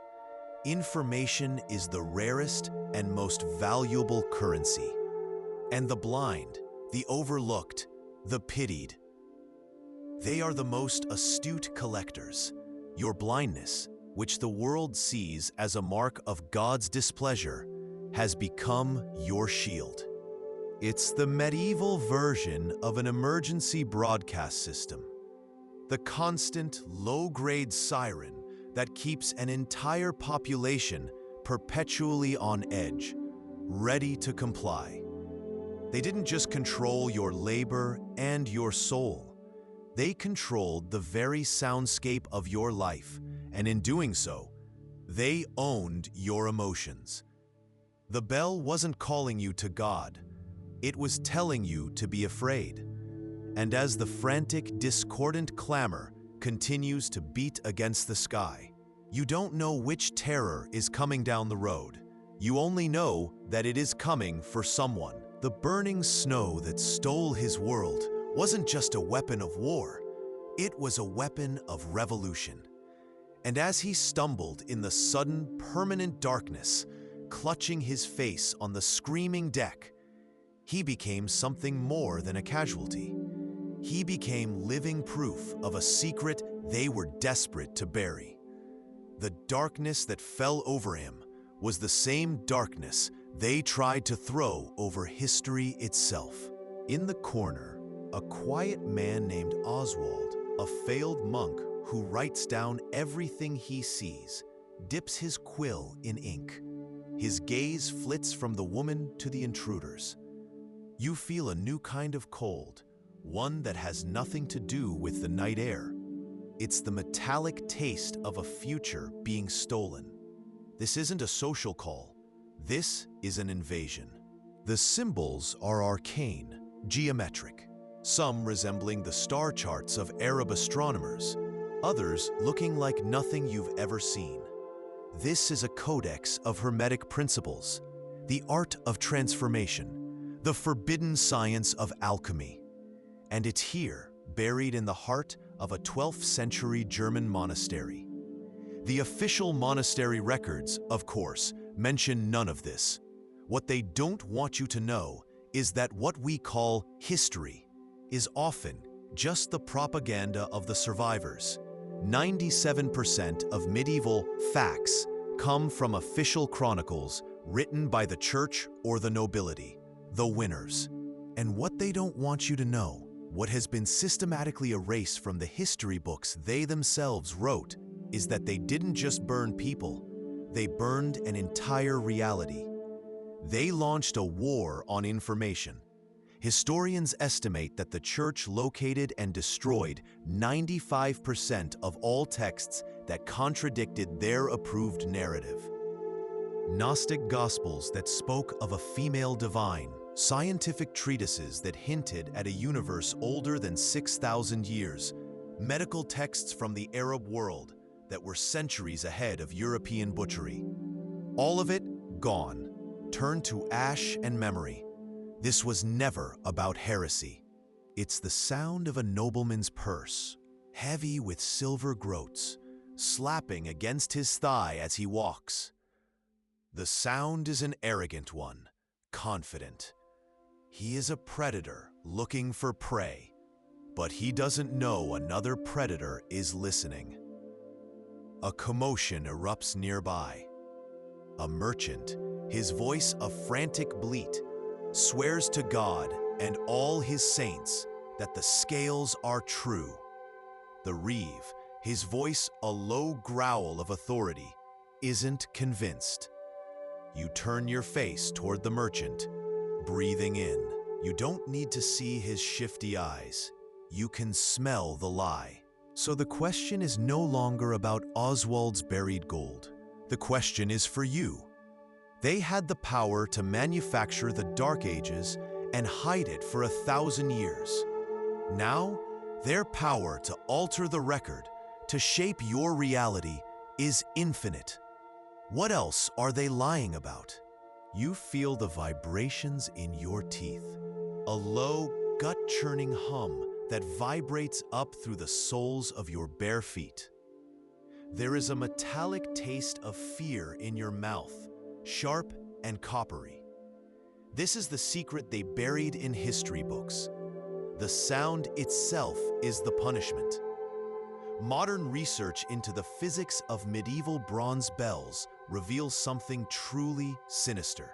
information is the rarest and most valuable currency. And the blind, the overlooked, the pitied. They are the most astute collectors. Your blindness, which the world sees as a mark of God's displeasure, has become your shield. It's the medieval version of an emergency broadcast system. The constant, low-grade siren that keeps an entire population perpetually on edge, ready to comply. They didn't just control your labor and your soul. They controlled the very soundscape of your life, and in doing so, they owned your emotions. The bell wasn't calling you to God. It was telling you to be afraid. And as the frantic, discordant clamor continues to beat against the sky, you don't know which terror is coming down the road. You only know that it is coming for someone. The burning snow that stole his world wasn't just a weapon of war. It was a weapon of revolution. And as he stumbled in the sudden, permanent darkness, clutching his face on the screaming deck, he became something more than a casualty. He became living proof of a secret they were desperate to bury. The darkness that fell over him was the same darkness they tried to throw over history itself. In the corner, a quiet man named Oswald, a failed monk who writes down everything he sees, dips his quill in ink. His gaze flits from the woman to the intruders. You feel a new kind of cold, one that has nothing to do with the night air. It's the metallic taste of a future being stolen. This isn't a social call. This is an invasion. The symbols are arcane, geometric, some resembling the star charts of Arab astronomers, others looking like nothing you've ever seen. This is a codex of Hermetic principles, the art of transformation, the forbidden science of alchemy. And it's here, buried in the heart of a 12th century German monastery. The official monastery records, of course, mention none of this. What they don't want you to know is that what we call history is often just the propaganda of the survivors. 97% of medieval facts come from official chronicles written by the church or the nobility, the winners. And what they don't want you to know, what has been systematically erased from the history books they themselves wrote, is that they didn't just burn people, they burned an entire reality. They launched a war on information. Historians estimate that the church located and destroyed 95% of all texts that contradicted their approved narrative. Gnostic gospels that spoke of a female divine, scientific treatises that hinted at a universe older than 6,000 years, medical texts from the Arab world that were centuries ahead of European butchery. All of it gone, turned to ash and memory. This was never about heresy. It's the sound of a nobleman's purse, heavy with silver groats, slapping against his thigh as he walks. The sound is an arrogant one, confident. He is a predator looking for prey, but he doesn't know another predator is listening. A commotion erupts nearby. A merchant, his voice a frantic bleat, swears to God and all his saints that the scales are true. The reeve, his voice a low growl of authority, isn't convinced. You turn your face toward the merchant, breathing in. You don't need to see his shifty eyes. You can smell the lie. So the question is no longer about Oswald's buried gold. The question is for you. They had the power to manufacture the Dark Ages and hide it for 1,000 years. Now, their power to alter the record, to shape your reality, is infinite. What else are they lying about? You feel the vibrations in your teeth, a low, gut-churning hum that vibrates up through the soles of your bare feet. There is a metallic taste of fear in your mouth, sharp and coppery. This is the secret they buried in history books. The sound itself is the punishment. Modern research into the physics of medieval bronze bells reveals something truly sinister.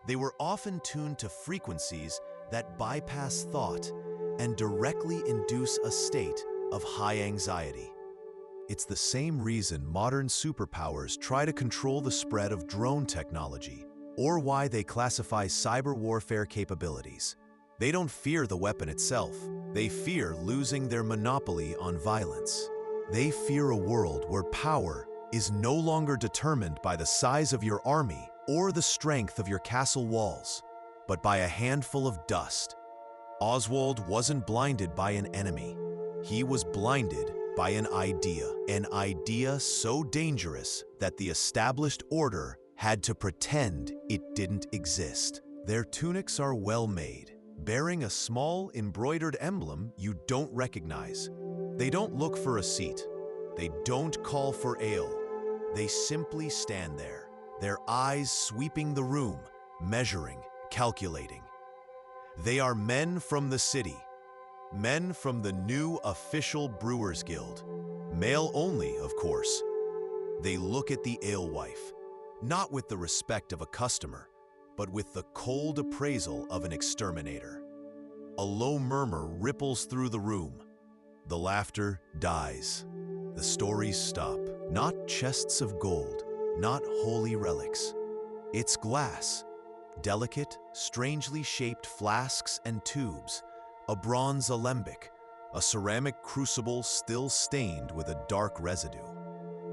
They were often tuned to frequencies that bypass thought and directly induce a state of high anxiety. It's the same reason modern superpowers try to control the spread of drone technology, or why they classify cyber warfare capabilities. They don't fear the weapon itself. They fear losing their monopoly on violence. They fear a world where power is no longer determined by the size of your army or the strength of your castle walls, but by a handful of dust. Oswald wasn't blinded by an enemy. He was blinded by an idea so dangerous that the established order had to pretend it didn't exist. Their tunics are well made, bearing a small embroidered emblem you don't recognize. They don't look for a seat. They don't call for ale. They simply stand there, their eyes sweeping the room, measuring, calculating. They are men from the city, men from the new official Brewers Guild, male only, of course. They look at the alewife, not with the respect of a customer, but with the cold appraisal of an exterminator. A low murmur ripples through the room. The laughter dies. The stories stop. Not chests of gold, not holy relics. It's glass, delicate, strangely shaped flasks and tubes, a bronze alembic, a ceramic crucible still stained with a dark residue.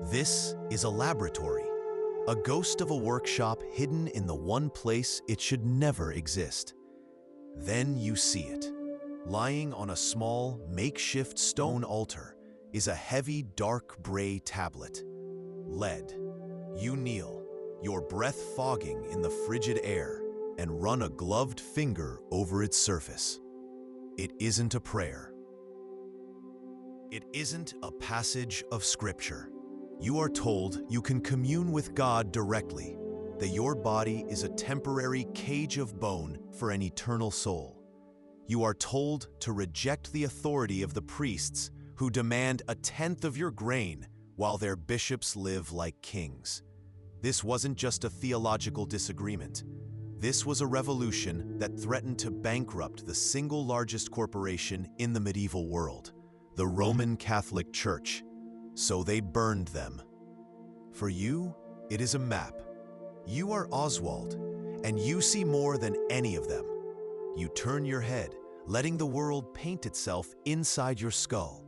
This is a laboratory, a ghost of a workshop hidden in the one place it should never exist. Then you see it. Lying on a small, makeshift stone altar is a heavy, dark gray tablet. Lead. You kneel, your breath fogging in the frigid air, and run a gloved finger over its surface. It isn't a prayer. It isn't a passage of scripture. You are told you can commune with God directly, that your body is a temporary cage of bone for an eternal soul. You are told to reject the authority of the priests who demand a tenth of your grain while their bishops live like kings. This wasn't just a theological disagreement. This was a revolution that threatened to bankrupt the single largest corporation in the medieval world, the Roman Catholic Church. So they burned them. For you, it is a map. You are Oswald, and you see more than any of them. You turn your head, letting the world paint itself inside your skull.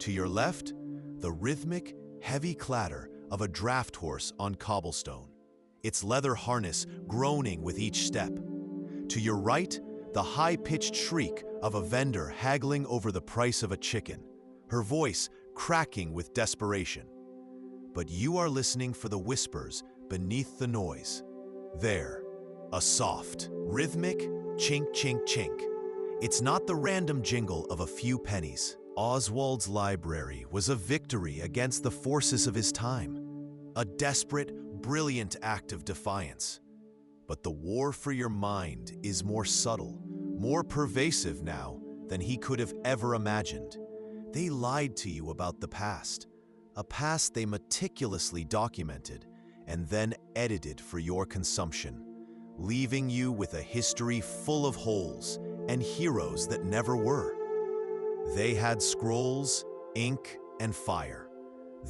To your left, the rhythmic, heavy clatter of a draft horse on cobblestone, its leather harness groaning with each step. To your right, the high-pitched shriek of a vendor haggling over the price of a chicken, her voice cracking with desperation. But you are listening for the whispers beneath the noise. There, a soft, rhythmic chink, chink, chink. It's not the random jingle of a few pennies. Oswald's library was a victory against the forces of his time, a desperate, brilliant act of defiance. But the war for your mind is more subtle, more pervasive now than he could have ever imagined. They lied to you about the past, a past they meticulously documented and then edited for your consumption, leaving you with a history full of holes and heroes that never were. They had scrolls, ink, and fire.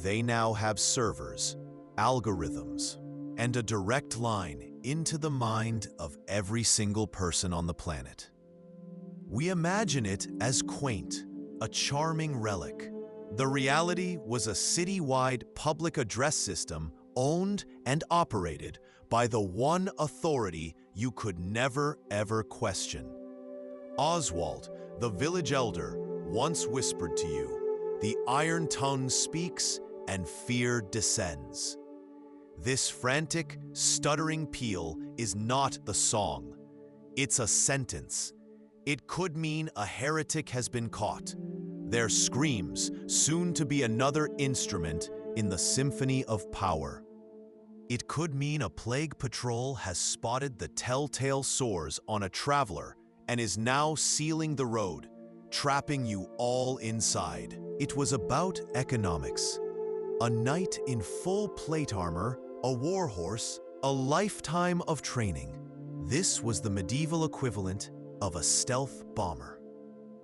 They now have servers, algorithms, and a direct line into the mind of every single person on the planet. We imagine it as quaint, a charming relic. The reality was a city-wide public address system owned and operated by the one authority you could never, ever question. Oswald, the village elder, once whispered to you, "The iron tongue speaks and fear descends." This frantic, stuttering peal is not the song. It's a sentence. It could mean a heretic has been caught. Their screams, soon to be another instrument in the symphony of power. It could mean a plague patrol has spotted the telltale sores on a traveler and is now sealing the road, trapping you all inside. It was about economics. A knight in full plate armor, a warhorse, a lifetime of training. This was the medieval equivalent of a stealth bomber.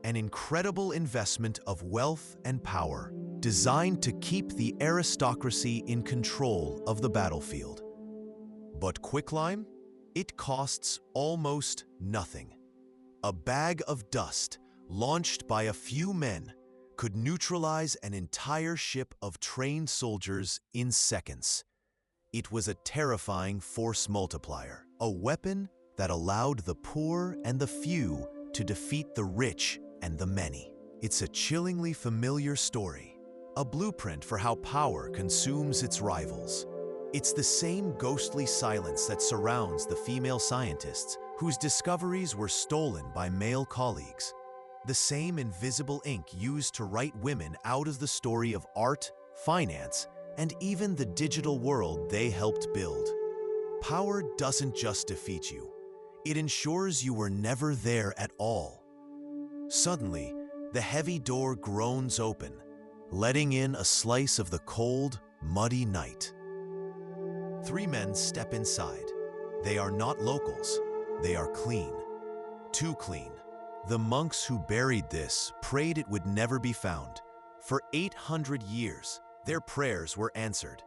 An incredible investment of wealth and power, designed to keep the aristocracy in control of the battlefield. But quicklime? It costs almost nothing. A bag of dust, launched by a few men, could neutralize an entire ship of trained soldiers in seconds. It was a terrifying force multiplier, a weapon that allowed the poor and the few to defeat the rich and the many. It's a chillingly familiar story, a blueprint for how power consumes its rivals. It's the same ghostly silence that surrounds the female scientists whose discoveries were stolen by male colleagues. The same invisible ink used to write women out of the story of art, finance, and even the digital world they helped build. Power doesn't just defeat you. It ensures you were never there at all. Suddenly, the heavy door groans open, letting in a slice of the cold, muddy night. 3 men step inside. They are not locals. They are clean. Too clean. The monks who buried this prayed it would never be found. For 800 years, their prayers were answered.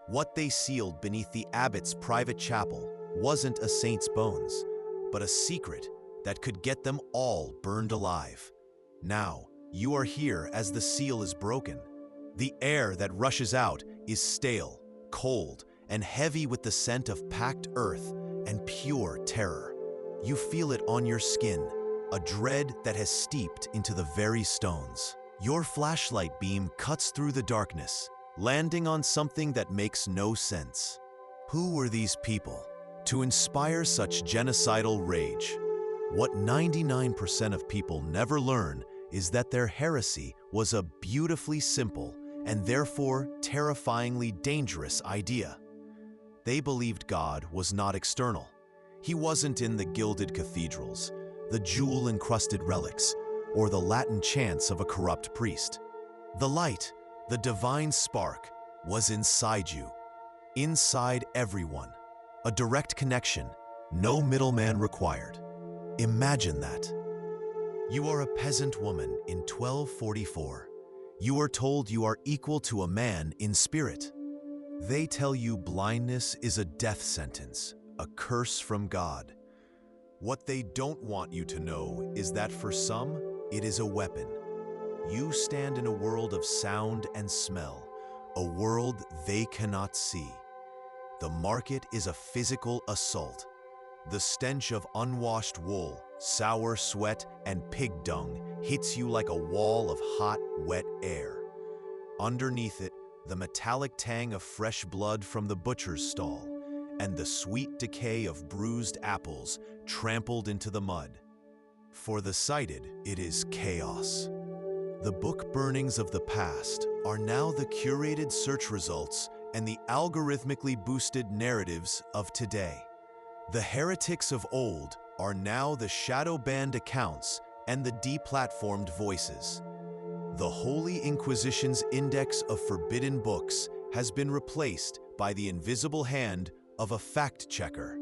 What they sealed beneath the abbot's private chapel wasn't a saint's bones, but a secret that could get them all burned alive. Now, you are here as the seal is broken. The air that rushes out is stale, cold, and heavy with the scent of packed earth and pure terror. You feel it on your skin, a dread that has steeped into the very stones. Your flashlight beam cuts through the darkness, landing on something that makes no sense. Who were these people to inspire such genocidal rage? What 99% of people never learn is that their heresy was a beautifully simple and therefore terrifyingly dangerous idea. They believed God was not external. He wasn't in the gilded cathedrals, the jewel-encrusted relics, or the Latin chants of a corrupt priest. The light, the divine spark, was inside you, inside everyone. A direct connection, no middleman required. Imagine that. You are a peasant woman in 1244. You are told you are equal to a man in spirit. They tell you blindness is a death sentence, a curse from God. What they don't want you to know is that for some, it is a weapon. You stand in a world of sound and smell, a world they cannot see. The market is a physical assault. The stench of unwashed wool, sour sweat, and pig dung hits you like a wall of hot, wet air. Underneath it, the metallic tang of fresh blood from the butcher's stall, and the sweet decay of bruised apples trampled into the mud. For the sighted, it is chaos. The book burnings of the past are now the curated search results and the algorithmically boosted narratives of today. The heretics of old are now the shadow-banned accounts and the deplatformed voices. The Holy Inquisition's index of forbidden books has been replaced by the invisible hand of a fact-checker,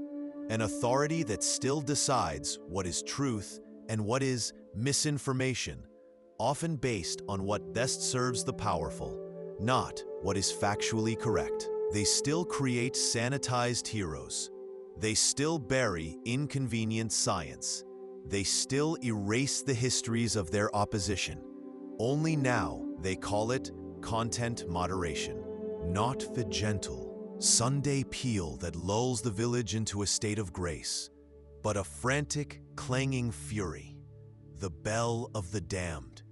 an authority that still decides what is truth and what is misinformation, often based on what best serves the powerful, not what is factually correct. They still create sanitized heroes. They still bury inconvenient science. They still erase the histories of their opposition. Only now they call it content moderation, not the gentle Sunday peal that lulls the village into a state of grace, but a frantic, clanging fury, the bell of the damned.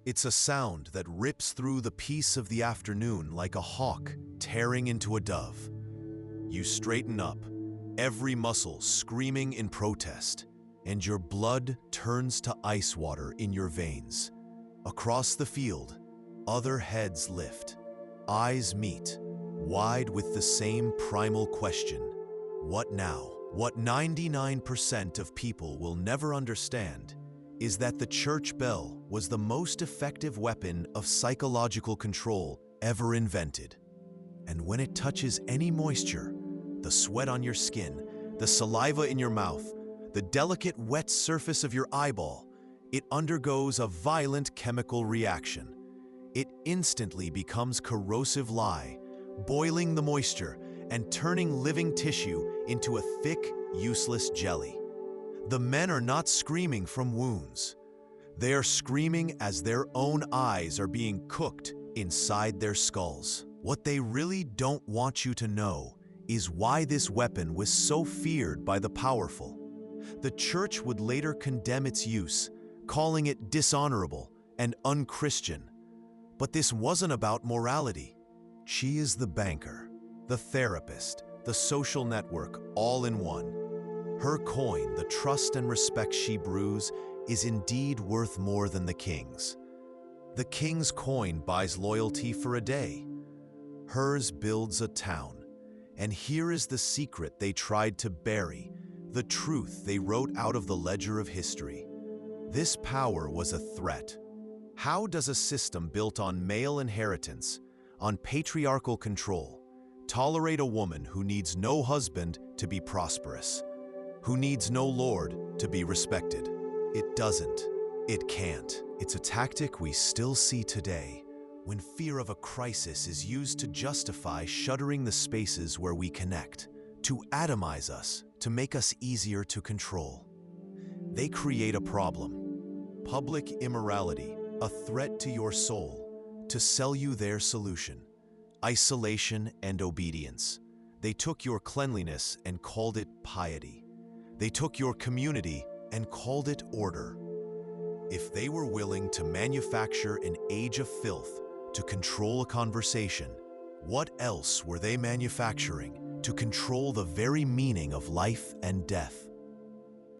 It's a sound that rips through the peace of the afternoon like a hawk tearing into a dove. You straighten up, every muscle screaming in protest, and your blood turns to ice water in your veins. Across the field, other heads lift, eyes meet, wide with the same primal question: what now? What 99% of people will never understand is that the church bell was the most effective weapon of psychological control ever invented. And when it touches any moisture, the sweat on your skin, the saliva in your mouth, the delicate wet surface of your eyeball, it undergoes a violent chemical reaction. It instantly becomes corrosive lye, boiling the moisture and turning living tissue into a thick, useless jelly. The men are not screaming from wounds. They are screaming as their own eyes are being cooked inside their skulls. What they really don't want you to know is why this weapon was so feared by the powerful. The church would later condemn its use, calling it dishonorable and unchristian. But this wasn't about morality. She is the banker, the therapist, the social network, all in one. Her coin, the trust and respect she brews, is indeed worth more than the king's. The king's coin buys loyalty for a day. Hers builds a town. And here is the secret they tried to bury, the truth they wrote out of the ledger of history. This power was a threat. How does a system built on male inheritance, on patriarchal control, tolerate a woman who needs no husband to be prosperous, who needs no lord to be respected? It doesn't. It can't. It's a tactic we still see today, when fear of a crisis is used to justify shuttering the spaces where we connect, to atomize us, to make us easier to control. They create a problem. Public immorality, a threat to your soul, to sell you their solution. Isolation and obedience. They took your cleanliness and called it piety. They took your community and called it order. If they were willing to manufacture an age of filth to control a conversation, what else were they manufacturing to control the very meaning of life and death?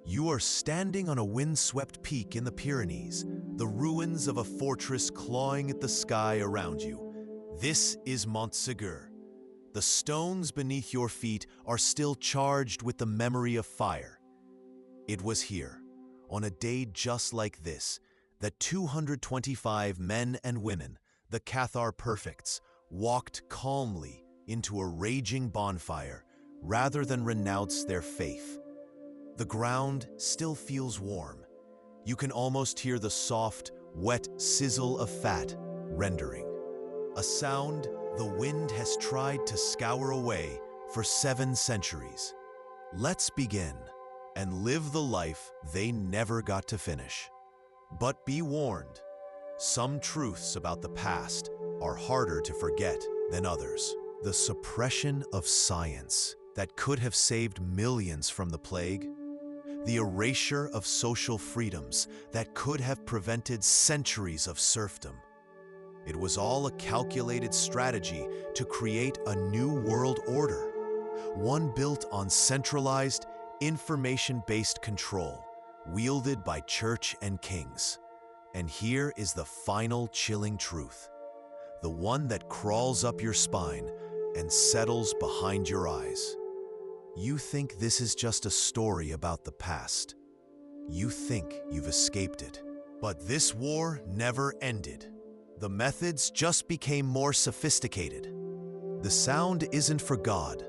You are standing on a windswept peak in the Pyrenees, the ruins of a fortress clawing at the sky around you. This is Montségur. The stones beneath your feet are still charged with the memory of fire. It was here, on a day just like this, that 225 men and women, the Cathar Perfects, walked calmly into a raging bonfire rather than renounce their faith. The ground still feels warm. You can almost hear the soft, wet sizzle of fat rendering. A sound the wind has tried to scour away for 7 centuries. Let's begin and live the life they never got to finish. But be warned, some truths about the past are harder to forget than others. The suppression of science that could have saved millions from the plague, the erasure of social freedoms that could have prevented centuries of serfdom. It was all a calculated strategy to create a new world order, one built on centralized, information-based control, wielded by church and kings. And here is the final chilling truth, the one that crawls up your spine and settles behind your eyes. You think this is just a story about the past. You think you've escaped it. But this war never ended. The methods just became more sophisticated. The sound isn't for God,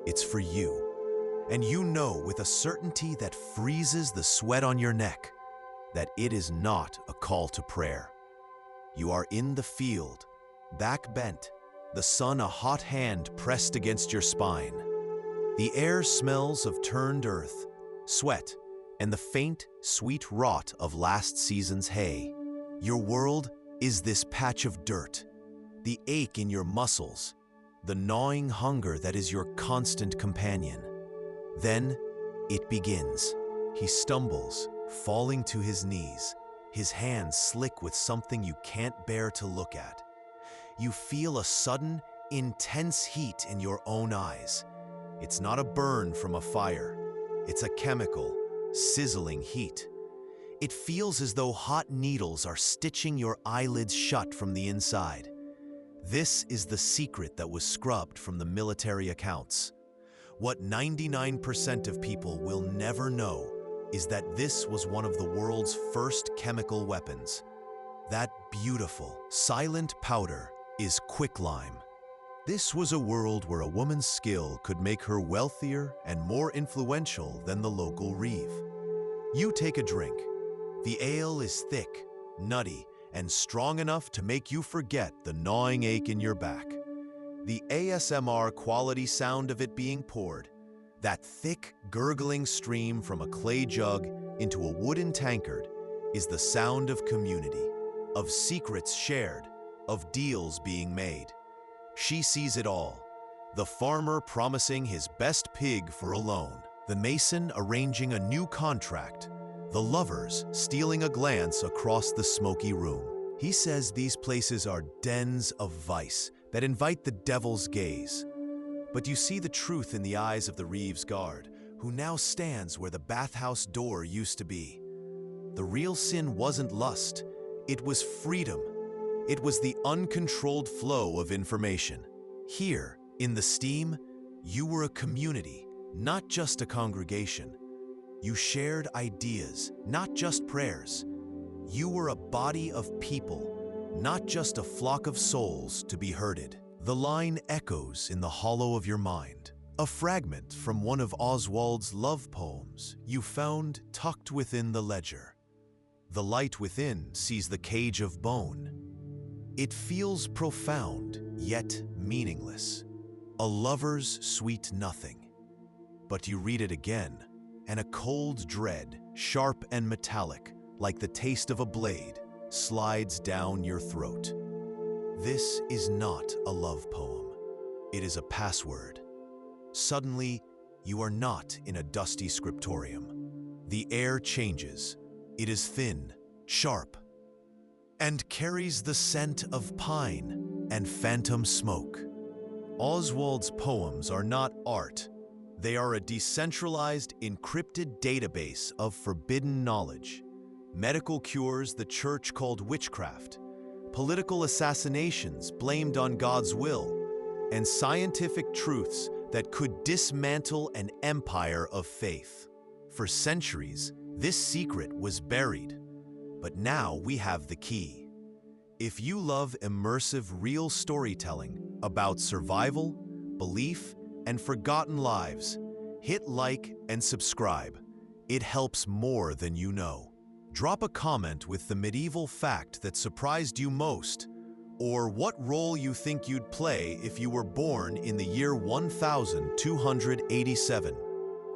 it's for you. And you know with a certainty that freezes the sweat on your neck that it is not a call to prayer. You are in the field, back bent, the sun a hot hand pressed against your spine. The air smells of turned earth, sweat, and the faint, sweet rot of last season's hay. Your world is this patch of dirt, the ache in your muscles, the gnawing hunger that is your constant companion. Then it begins. He stumbles, falling to his knees, his hands slick with something you can't bear to look at. You feel a sudden, intense heat in your own eyes. It's not a burn from a fire. It's a chemical, sizzling heat. It feels as though hot needles are stitching your eyelids shut from the inside. This is the secret that was scrubbed from the military accounts. What 99% of people will never know is that this was one of the world's first chemical weapons. That beautiful, silent powder is quicklime. This was a world where a woman's skill could make her wealthier and more influential than the local reeve. You take a drink. The ale is thick, nutty, and strong enough to make you forget the gnawing ache in your back. The ASMR quality sound of it being poured, that thick, gurgling stream from a clay jug into a wooden tankard, is the sound of community, of secrets shared, of deals being made. She sees it all. The farmer promising his best pig for a loan, the mason arranging a new contract, the lovers stealing a glance across the smoky room. He says these places are dens of vice that invite the devil's gaze. But you see the truth in the eyes of the Reeves guard, who now stands where the bathhouse door used to be. The real sin wasn't lust, it was freedom. It was the uncontrolled flow of information. Here, in the steam, you were a community, not just a congregation. You shared ideas, not just prayers. You were a body of people, not just a flock of souls to be herded. The line echoes in the hollow of your mind, a fragment from one of Oswald's love poems you found tucked within the ledger. The light within sees the cage of bone. It feels profound, yet meaningless. A lover's sweet nothing. But you read it again, and a cold dread, sharp and metallic, like the taste of a blade, slides down your throat. This is not a love poem. It is a password. Suddenly, you are not in a dusty scriptorium. The air changes. It is thin, sharp, and carries the scent of pine and phantom smoke. Oswald's poems are not art. They are a decentralized, encrypted database of forbidden knowledge. Medical cures the church called witchcraft, political assassinations blamed on God's will, and scientific truths that could dismantle an empire of faith. For centuries, this secret was buried. But now we have the key. If you love immersive, real storytelling about survival, belief, and forgotten lives, hit like and subscribe. It helps more than you know. Drop a comment with the medieval fact that surprised you most, or what role you think you'd play if you were born in the year 1287.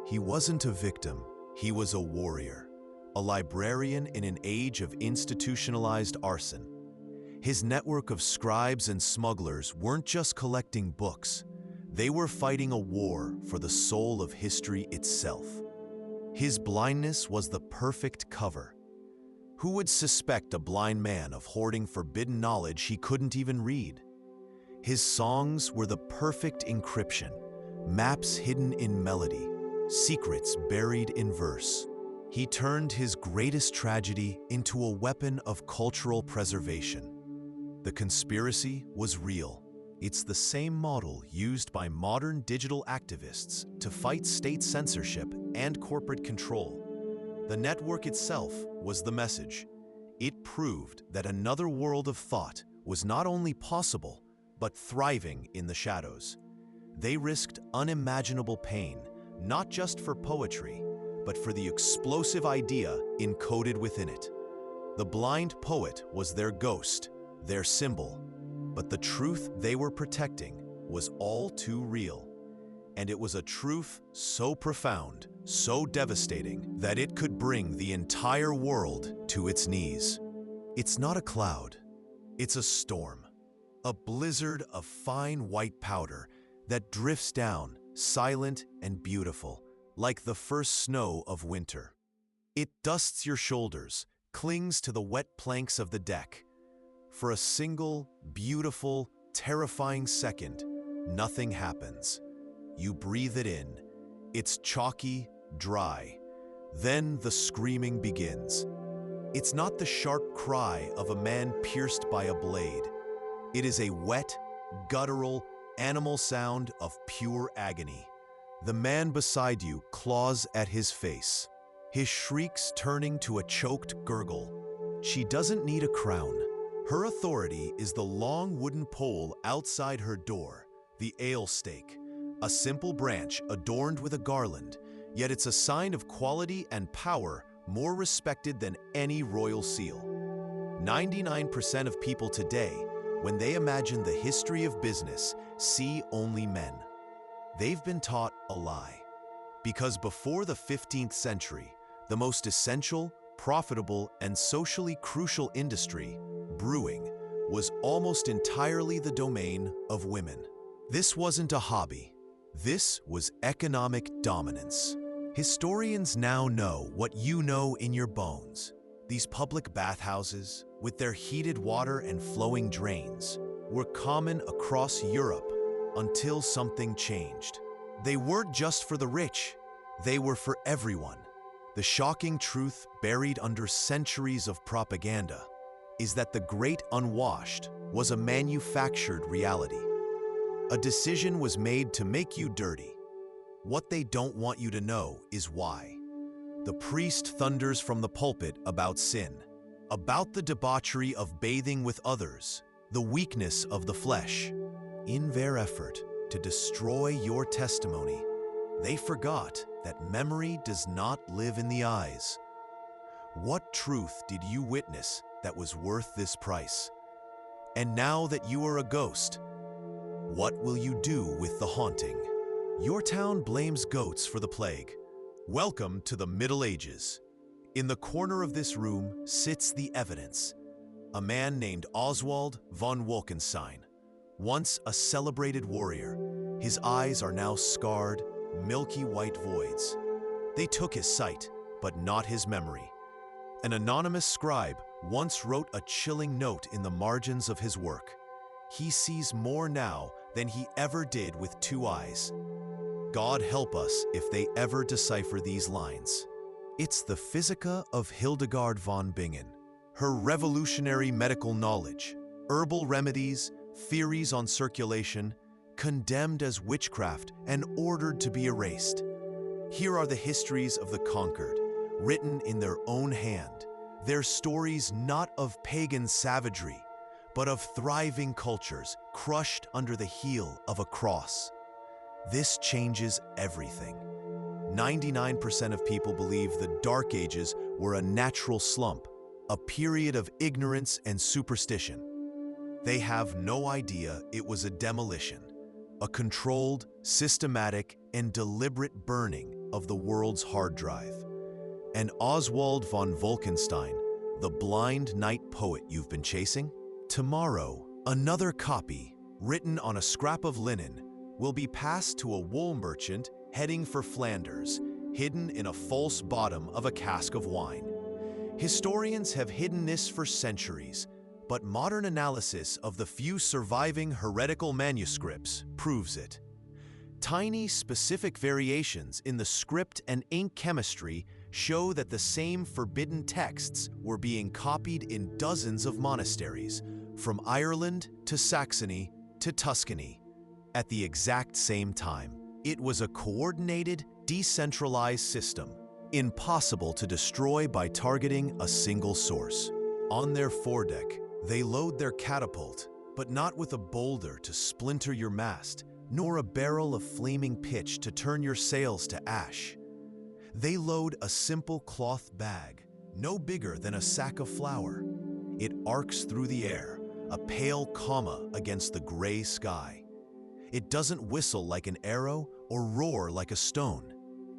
He wasn't a victim, he was a warrior. A librarian in an age of institutionalized arson. His network of scribes and smugglers weren't just collecting books. They were fighting a war for the soul of history itself. His blindness was the perfect cover. Who would suspect a blind man of hoarding forbidden knowledge he couldn't even read? His songs were the perfect encryption, maps hidden in melody, secrets buried in verse. He turned his greatest tragedy into a weapon of cultural preservation. The conspiracy was real. It's the same model used by modern digital activists to fight state censorship and corporate control. The network itself was the message. It proved that another world of thought was not only possible, but thriving in the shadows. They risked unimaginable pain, not just for poetry, but for the explosive idea encoded within it. The blind poet was their ghost, their symbol, but the truth they were protecting was all too real. And it was a truth so profound, so devastating, that it could bring the entire world to its knees. It's not a cloud, it's a storm, a blizzard of fine white powder that drifts down, silent and beautiful, like the first snow of winter. It dusts your shoulders, clings to the wet planks of the deck. For a single, beautiful, terrifying second, nothing happens. You breathe it in. It's chalky, dry. Then the screaming begins. It's not the sharp cry of a man pierced by a blade. It is a wet, guttural, animal sound of pure agony. The man beside you claws at his face, his shrieks turning to a choked gurgle. She doesn't need a crown. Her authority is the long wooden pole outside her door, the ale stake, a simple branch adorned with a garland, yet it's a sign of quality and power more respected than any royal seal. 99% of people today, when they imagine the history of business, see only men. They've been taught a lie. Because before the 15th century, the most essential, profitable, and socially crucial industry, brewing, was almost entirely the domain of women. This wasn't a hobby. This was economic dominance. Historians now know what you know in your bones. These public bathhouses, with their heated water and flowing drains, were common across Europe until something changed. They weren't just for the rich, they were for everyone. The shocking truth buried under centuries of propaganda is that the great unwashed was a manufactured reality. A decision was made to make you dirty. What they don't want you to know is why. The priest thunders from the pulpit about sin, about the debauchery of bathing with others, the weakness of the flesh. In their effort to destroy your testimony, they forgot that memory does not live in the eyes. What truth did you witness that was worth this price? And now that you are a ghost, what will you do with the haunting? Your town blames goats for the plague. Welcome to the Middle Ages. In the corner of this room sits the evidence. A man named Oswald von Wolkenstein, once a celebrated warrior. His eyes are now scarred, milky white voids. They took his sight, but not his memory. An anonymous scribe once wrote a chilling note in the margins of his work. He sees more now than he ever did with 2 eyes. God help us if they ever decipher these lines. It's the Physica of Hildegard von Bingen. Her revolutionary medical knowledge, herbal remedies, theories on circulation, condemned as witchcraft and ordered to be erased. Here are the histories of the conquered, written in their own hand, their stories not of pagan savagery, but of thriving cultures crushed under the heel of a cross. This changes everything. 99% of people believe the Dark Ages were a natural slump, a period of ignorance and superstition. They have no idea it was a demolition, a controlled, systematic, and deliberate burning of the world's hard drive. And Oswald von Wolkenstein, the blind knight poet you've been chasing? Tomorrow, another copy, written on a scrap of linen, will be passed to a wool merchant heading for Flanders, hidden in a false bottom of a cask of wine. Historians have hidden this for centuries, but modern analysis of the few surviving heretical manuscripts proves it. Tiny, specific variations in the script and ink chemistry show that the same forbidden texts were being copied in dozens of monasteries, from Ireland to Saxony to Tuscany, at the exact same time. It was a coordinated, decentralized system, impossible to destroy by targeting a single source. On their foredeck, they load their catapult, but not with a boulder to splinter your mast, nor a barrel of flaming pitch to turn your sails to ash. They load a simple cloth bag, no bigger than a sack of flour. It arcs through the air, a pale comma against the gray sky. It doesn't whistle like an arrow or roar like a stone.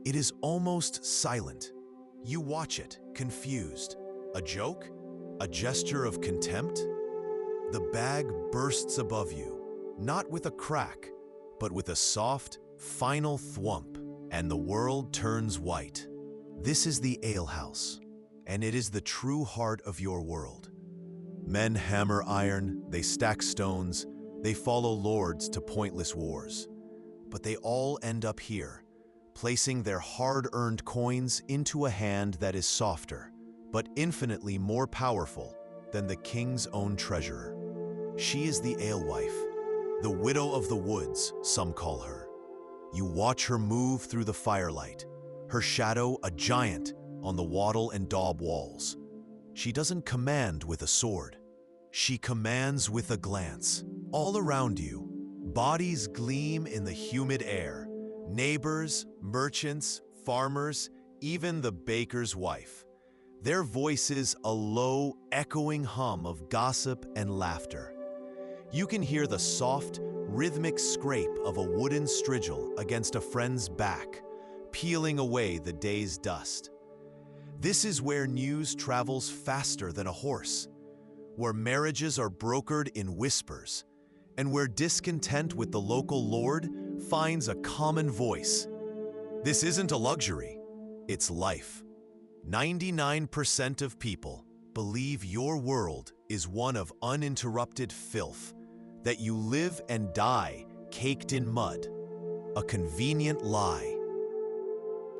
It is almost silent. You watch it, confused. A joke? A gesture of contempt? The bag bursts above you, not with a crack, but with a soft, final thwump, and the world turns white. This is the alehouse, and it is the true heart of your world. Men hammer iron, they stack stones, they follow lords to pointless wars. But they all end up here, placing their hard-earned coins into a hand that is softer, but infinitely more powerful than the king's own treasurer. She is the alewife, the widow of the woods, some call her. You watch her move through the firelight, her shadow a giant on the wattle and daub walls. She doesn't command with a sword. She commands with a glance. All around you, bodies gleam in the humid air. Neighbors, merchants, farmers, even the baker's wife. Their voices a low, echoing hum of gossip and laughter. You can hear the soft, rhythmic scrape of a wooden strigil against a friend's back, peeling away the day's dust. This is where news travels faster than a horse, where marriages are brokered in whispers, and where discontent with the local lord finds a common voice. This isn't a luxury, it's life. 99% of people believe your world is one of uninterrupted filth, that you live and die caked in mud. A convenient lie.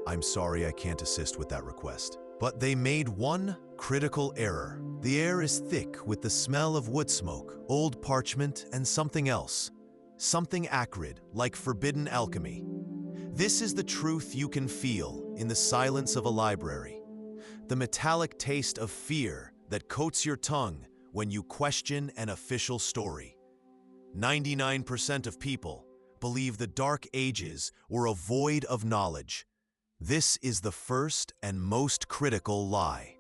I'm sorry I can't assist with that request. But they made one critical error. The air is thick with the smell of wood smoke, old parchment, and something else. Something acrid, like forbidden alchemy. This is the truth you can feel in the silence of a library. The metallic taste of fear that coats your tongue when you question an official story. 99% of people believe the Dark Ages were a void of knowledge. This is the first and most critical lie.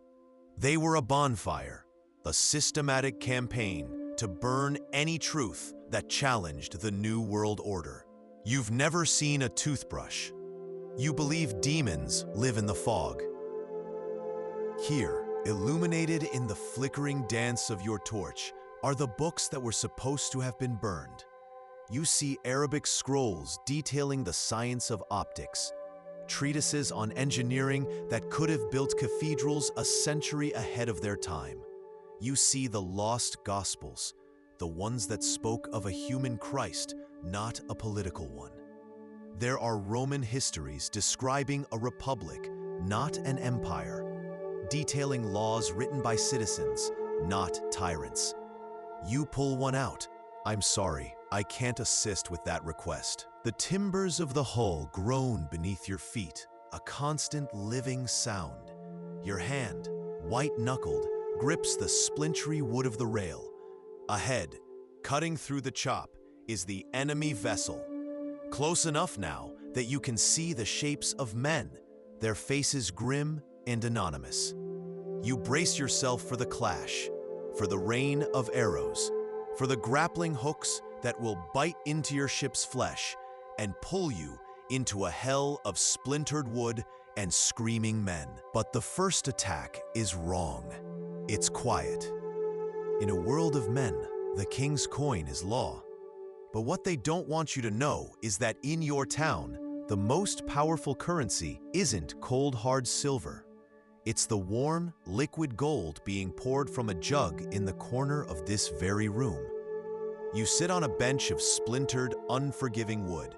They were a bonfire, a systematic campaign to burn any truth that challenged the New World Order. You've never seen a toothbrush. You believe demons live in the fog. Here, illuminated in the flickering dance of your torch, are the books that were supposed to have been burned. You see Arabic scrolls detailing the science of optics, treatises on engineering that could have built cathedrals a century ahead of their time. You see the lost Gospels, the ones that spoke of a human Christ, not a political one. There are Roman histories describing a republic, not an empire, detailing laws written by citizens, not tyrants. You pull one out. I'm sorry, I can't assist with that request. The timbers of the hull groan beneath your feet, a constant living sound. Your hand, white-knuckled, grips the splintery wood of the rail. Ahead, cutting through the chop, is the enemy vessel. Close enough now that you can see the shapes of men, their faces grim and anonymous. You brace yourself for the clash, for the rain of arrows, for the grappling hooks that will bite into your ship's flesh and pull you into a hell of splintered wood and screaming men. But the first attack is wrong. It's quiet. In a world of men, the king's coin is law. But what they don't want you to know is that in your town, the most powerful currency isn't cold hard silver. It's the warm, liquid gold being poured from a jug in the corner of this very room. You sit on a bench of splintered, unforgiving wood.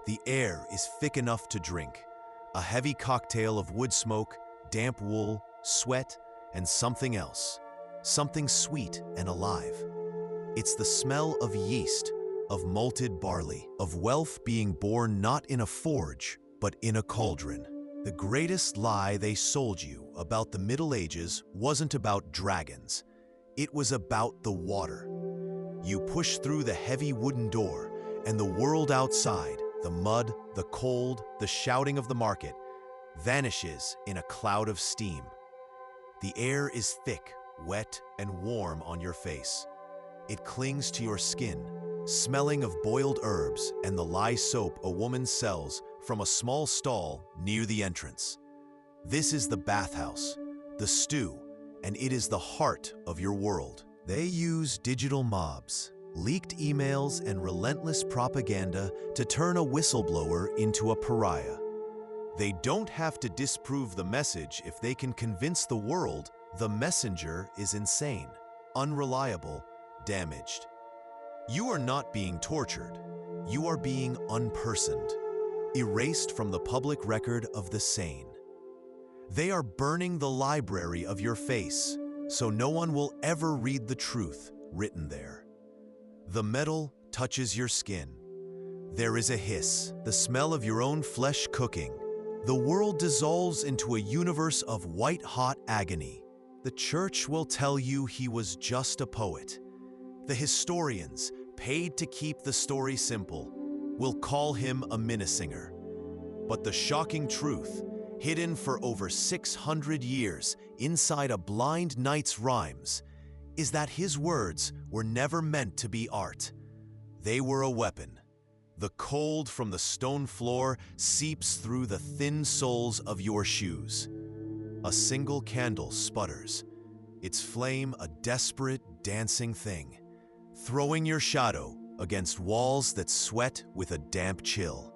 The air is thick enough to drink, a heavy cocktail of wood smoke, damp wool, sweat, and something else, something sweet and alive. It's the smell of yeast, of malted barley, of wealth being born not in a forge, but in a cauldron. The greatest lie they sold you about the Middle Ages wasn't about dragons. It was about the water. You push through the heavy wooden door, and the world outside, the mud, the cold, the shouting of the market, vanishes in a cloud of steam. The air is thick, wet, and warm on your face. It clings to your skin, smelling of boiled herbs and the lye soap a woman sells from a small stall near the entrance. This is the bathhouse, the stew, and it is the heart of your world. They use digital mobs, leaked emails, and relentless propaganda to turn a whistleblower into a pariah. They don't have to disprove the message if they can convince the world the messenger is insane, unreliable, damaged. You are not being tortured. You are being unpersoned, erased from the public record of the sane. They are burning the library of your face, so no one will ever read the truth written there. The metal touches your skin. There is a hiss, the smell of your own flesh cooking. The world dissolves into a universe of white-hot agony. The church will tell you he was just a poet. The historians, paid to keep the story simple, will call him a minnesinger. But the shocking truth, hidden for over 600 years inside a blind knight's rhymes, is that his words were never meant to be art. They were a weapon. The cold from the stone floor seeps through the thin soles of your shoes. A single candle sputters, its flame a desperate, dancing thing, throwing your shadow against walls that sweat with a damp chill.